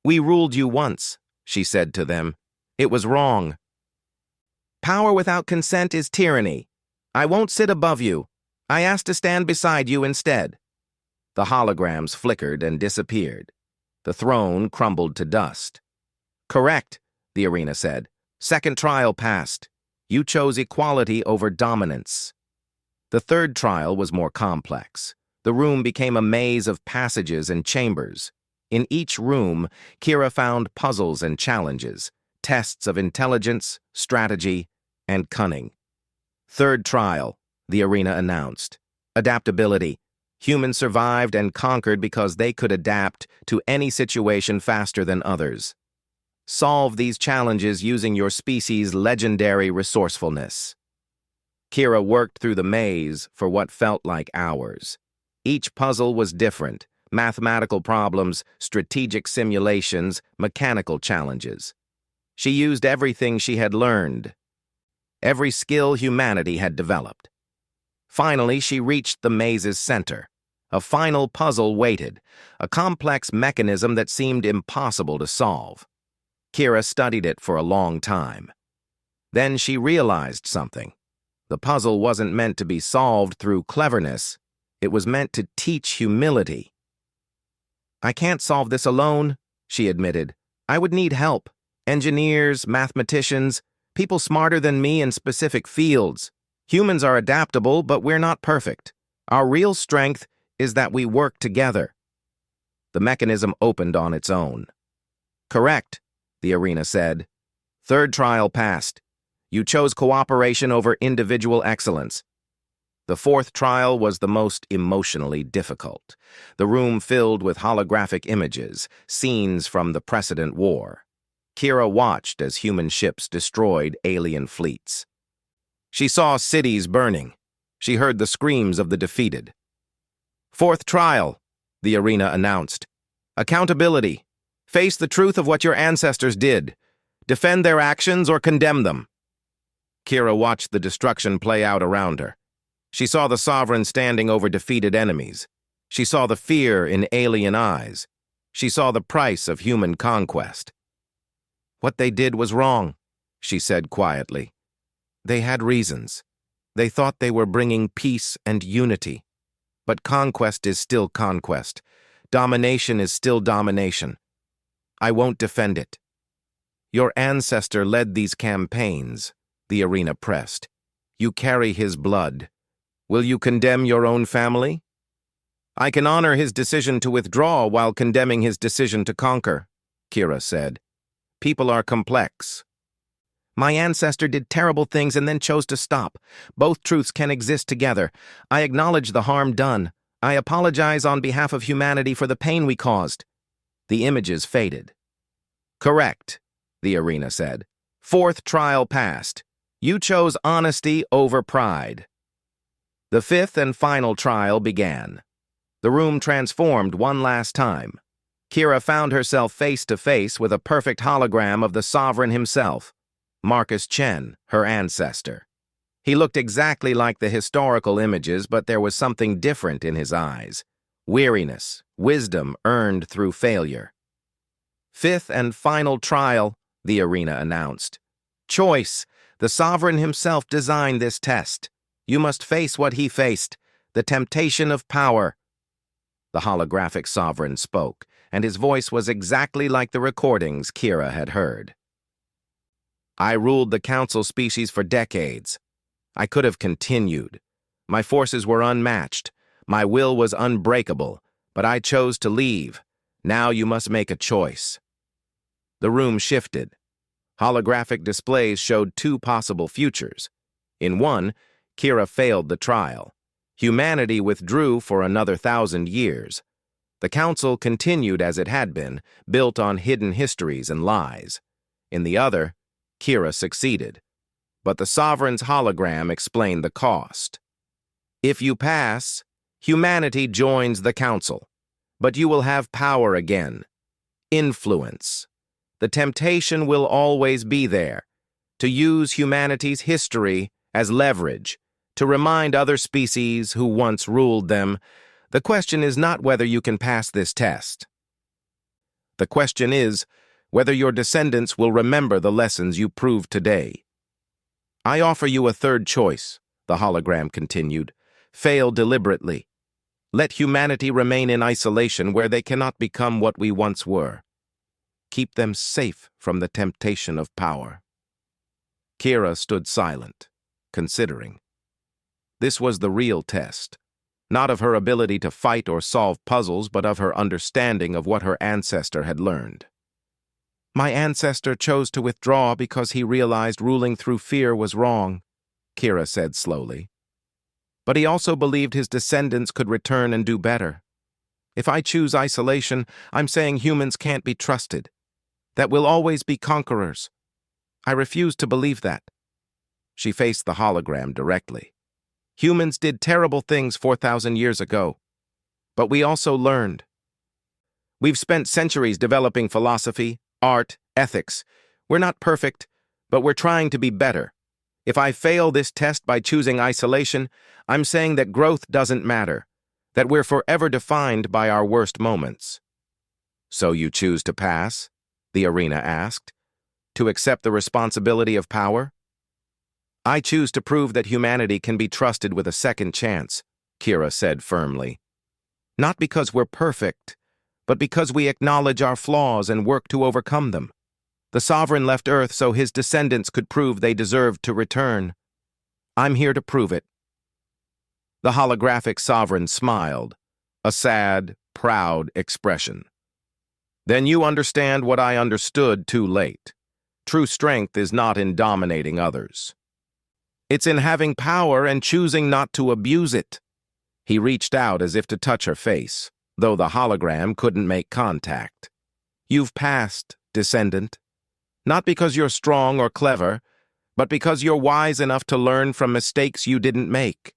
Speaker 1: We ruled you once, she said to them. It was wrong. Power without consent is tyranny. I won't sit above you. I asked to stand beside you instead. The holograms flickered and disappeared. The throne crumbled to dust. Correct, the arena said. Second trial passed. You chose equality over dominance. The third trial was more complex. The room became a maze of passages and chambers. In each room, Kira found puzzles and challenges, tests of intelligence, strategy, and cunning. Third trial, the arena announced. Adaptability. Humans survived and conquered because they could adapt to any situation faster than others. Solve these challenges using your species' legendary resourcefulness. Kira worked through the maze for what felt like hours. Each puzzle was different: mathematical problems, strategic simulations, mechanical challenges. She used everything she had learned, every skill humanity had developed. Finally, she reached the maze's center. A final puzzle waited, a complex mechanism that seemed impossible to solve. Kira studied it for a long time. Then she realized something. The puzzle wasn't meant to be solved through cleverness. It was meant to teach humility. I can't solve this alone, she admitted. I would need help. Engineers, mathematicians, people smarter than me in specific fields. Humans are adaptable, but we're not perfect. Our real strength is that we work together. The mechanism opened on its own. Correct, the arena said. Third trial passed. You chose cooperation over individual excellence. The fourth trial was the most emotionally difficult. The room filled with holographic images, scenes from the precedent war. Kira watched as human ships destroyed alien fleets. She saw cities burning. She heard the screams of the defeated. "Fourth trial," the arena announced. "Accountability. Face the truth of what your ancestors did. Defend their actions or condemn them." Kira watched the destruction play out around her. She saw the Sovereign standing over defeated enemies. She saw the fear in alien eyes. She saw the price of human conquest. "What they did was wrong," she said quietly. "They had reasons. They thought they were bringing peace and unity. But conquest is still conquest. Domination is still domination. I won't defend it." "Your ancestor led these campaigns," the arena pressed. "You carry his blood. Will you condemn your own family?" "I can honor his decision to withdraw while condemning his decision to conquer," Kira said. "People are complex." "My ancestor did terrible things and then chose to stop. Both truths can exist together. I acknowledge the harm done. I apologize on behalf of humanity for the pain we caused." The images faded. "Correct," the arena said. "Fourth trial passed. You chose honesty over pride." The fifth and final trial began. The room transformed one last time. Kira found herself face to face with a perfect hologram of the Sovereign himself, Marcus Chen, her ancestor. He looked exactly like the historical images, but there was something different in his eyes. Weariness, wisdom earned through failure. "Fifth and final trial," the arena announced. "Choice. The Sovereign himself designed this test. You must face what he faced, the temptation of power." The holographic Sovereign spoke, and his voice was exactly like the recordings Kira had heard. "I ruled the Council species for decades. I could have continued. My forces were unmatched. My will was unbreakable, but I chose to leave. Now you must make a choice." The room shifted. Holographic displays showed two possible futures. In one, Kira failed the trial. Humanity withdrew for another 1,000 years. The Council continued as it had been, built on hidden histories and lies. In the other, Kira succeeded. But the Sovereign's hologram explained the cost. "If you pass, humanity joins the Council. But you will have power again. Influence. The temptation will always be there, to use humanity's history as leverage, to remind other species who once ruled them. The question is not whether you can pass this test. The question is whether your descendants will remember the lessons you proved today. I offer you a third choice," the hologram continued. "Fail deliberately. Let humanity remain in isolation where they cannot become what we once were. Keep them safe from the temptation of power." Kira stood silent, considering. This was the real test, not of her ability to fight or solve puzzles, but of her understanding of what her ancestor had learned. "My ancestor chose to withdraw because he realized ruling through fear was wrong," Kira said slowly. "But he also believed his descendants could return and do better. If I choose isolation, I'm saying humans can't be trusted, that we'll always be conquerors. I refuse to believe that." She faced the hologram directly. "Humans did terrible things 4,000 years ago, but we also learned. We've spent centuries developing philosophy, art, ethics. We're not perfect, but we're trying to be better. If I fail this test by choosing isolation, I'm saying that growth doesn't matter, that we're forever defined by our worst moments." "So you choose to pass?" the arena asked. "To accept the responsibility of power?" "I choose to prove that humanity can be trusted with a second chance," Kira said firmly. "Not because we're perfect, but because we acknowledge our flaws and work to overcome them. The Sovereign left Earth so his descendants could prove they deserved to return. I'm here to prove it." The holographic Sovereign smiled, a sad, proud expression. "Then you understand what I understood too late. True strength is not in dominating others. It's in having power and choosing not to abuse it." He reached out as if to touch her face, though the hologram couldn't make contact. "You've passed, Descendant. Not because you're strong or clever, but because you're wise enough to learn from mistakes you didn't make.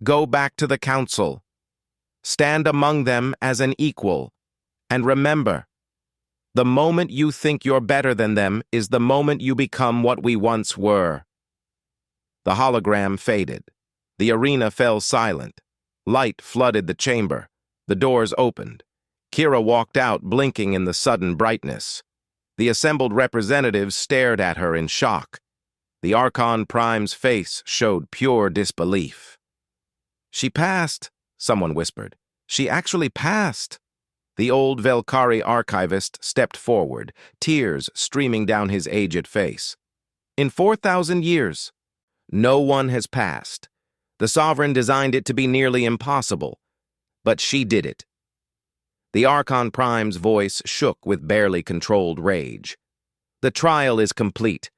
Speaker 1: Go back to the council. Stand among them as an equal. And remember, the moment you think you're better than them is the moment you become what we once were. The hologram faded. The arena fell silent. Light flooded the chamber. The doors opened. Kira walked out, blinking in the sudden brightness. The assembled representatives stared at her in shock. The Archon Prime's face showed pure disbelief. "She passed," someone whispered. "She actually passed." The old Velkari archivist stepped forward, tears streaming down his aged face. "In 4,000 years, no one has passed. The Sovereign designed it to be nearly impossible, but she did it." The Archon Prime's voice shook with barely controlled rage. "The trial is complete.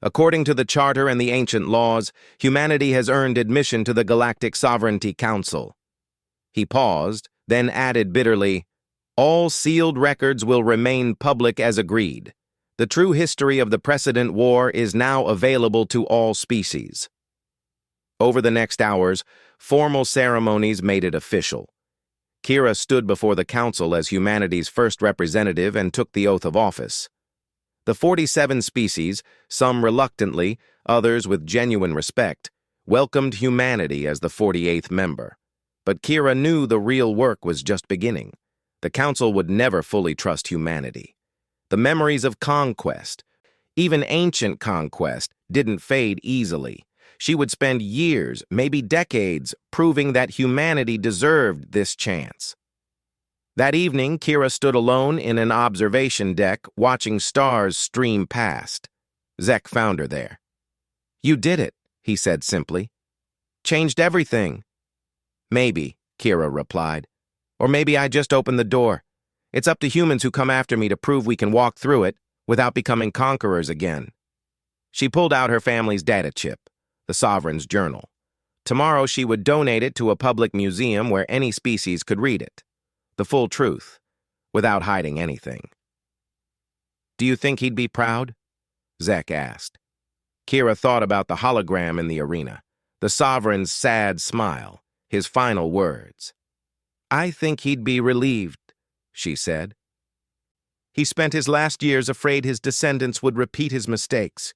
Speaker 1: According to the Charter and the ancient laws, humanity has earned admission to the Galactic Sovereignty Council." He paused, then added bitterly, "All sealed records will remain public as agreed. The true history of the precedent war is now available to all species." Over the next hours, formal ceremonies made it official. Kira stood before the council as humanity's first representative and took the oath of office. The 47 species, some reluctantly, others with genuine respect, welcomed humanity as the 48th member. But Kira knew the real work was just beginning. The council would never fully trust humanity. The memories of conquest, even ancient conquest, didn't fade easily. She would spend years, maybe decades, proving that humanity deserved this chance. That evening, Kira stood alone in an observation deck, watching stars stream past. Zek found her there. "You did it," he said simply. "Changed everything." "Maybe," Kira replied. "Or maybe I just opened the door. It's up to humans who come after me to prove we can walk through it without becoming conquerors again." She pulled out her family's data chip, the Sovereign's journal. Tomorrow she would donate it to a public museum where any species could read it. The full truth, without hiding anything. "Do you think he'd be proud?" Zek asked. Kira thought about the hologram in the arena, the Sovereign's sad smile, his final words. "I think he'd be relieved," she said. "He spent his last years afraid his descendants would repeat his mistakes.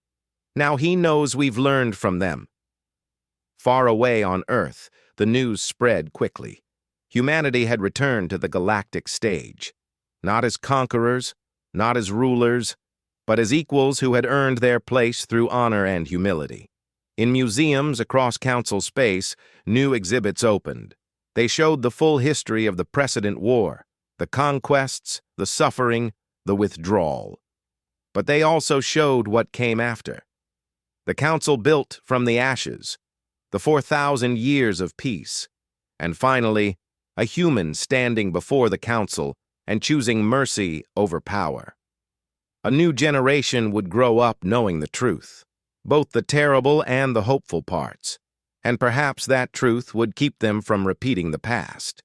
Speaker 1: Now he knows we've learned from them." Far away on Earth, the news spread quickly. Humanity had returned to the galactic stage, not as conquerors, not as rulers, but as equals who had earned their place through honor and humility. In museums across Council space, new exhibits opened. They showed the full history of the precedent war, the conquests, the suffering, the withdrawal. But they also showed what came after. The Council built from the ashes, the 4,000 years of peace, and finally, a human standing before the Council and choosing mercy over power. A new generation would grow up knowing the truth, both the terrible and the hopeful parts, and perhaps that truth would keep them from repeating the past.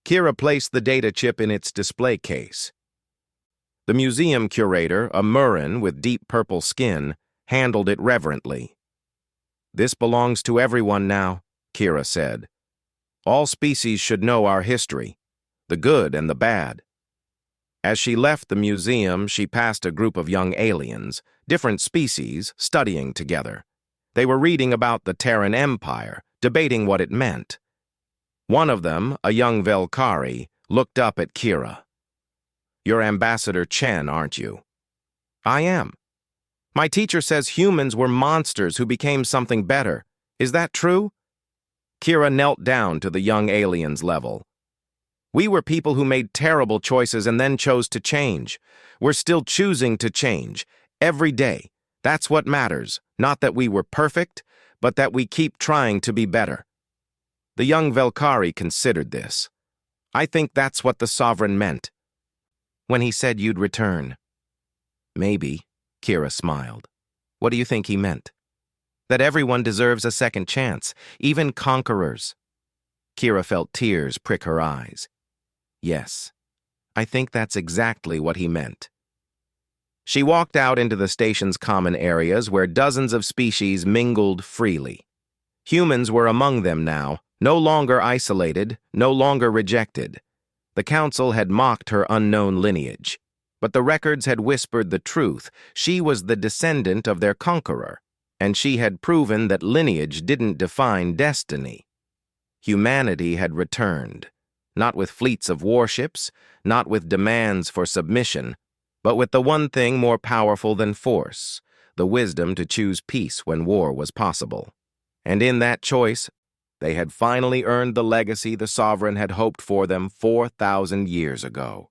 Speaker 1: Kira placed the data chip in its display case. The museum curator, a Murran with deep purple skin, handled it reverently. "This belongs to everyone now," Kira said. "All species should know our history, the good and the bad." As she left the museum, she passed a group of young aliens, different species, studying together. They were reading about the Terran Empire, debating what it meant. One of them, a young Velkari, looked up at Kira. "You're Ambassador Chen, aren't you?" "I am. My teacher says humans were monsters who became something better. Is that true?" Kira knelt down to the young alien's level. "We were people who made terrible choices and then chose to change. We're still choosing to change, every day. That's what matters, not that we were perfect, but that we keep trying to be better." The young Velkari considered this. "I think that's what the Sovereign meant when he said you'd return." "Maybe," Kira smiled. "What do you think he meant?" "That everyone deserves a second chance, even conquerors." Kira felt tears prick her eyes. "Yes, I think that's exactly what he meant." She walked out into the station's common areas where dozens of species mingled freely. Humans were among them now, no longer isolated, no longer rejected. The Council had mocked her unknown lineage, but the records had whispered the truth. She was the descendant of their Conqueror, and she had proven that lineage didn't define destiny. Humanity had returned, not with fleets of warships, not with demands for submission, but with the one thing more powerful than force, the wisdom to choose peace when war was possible. And in that choice, they had finally earned the legacy the Sovereign had hoped for them 4,000 years ago.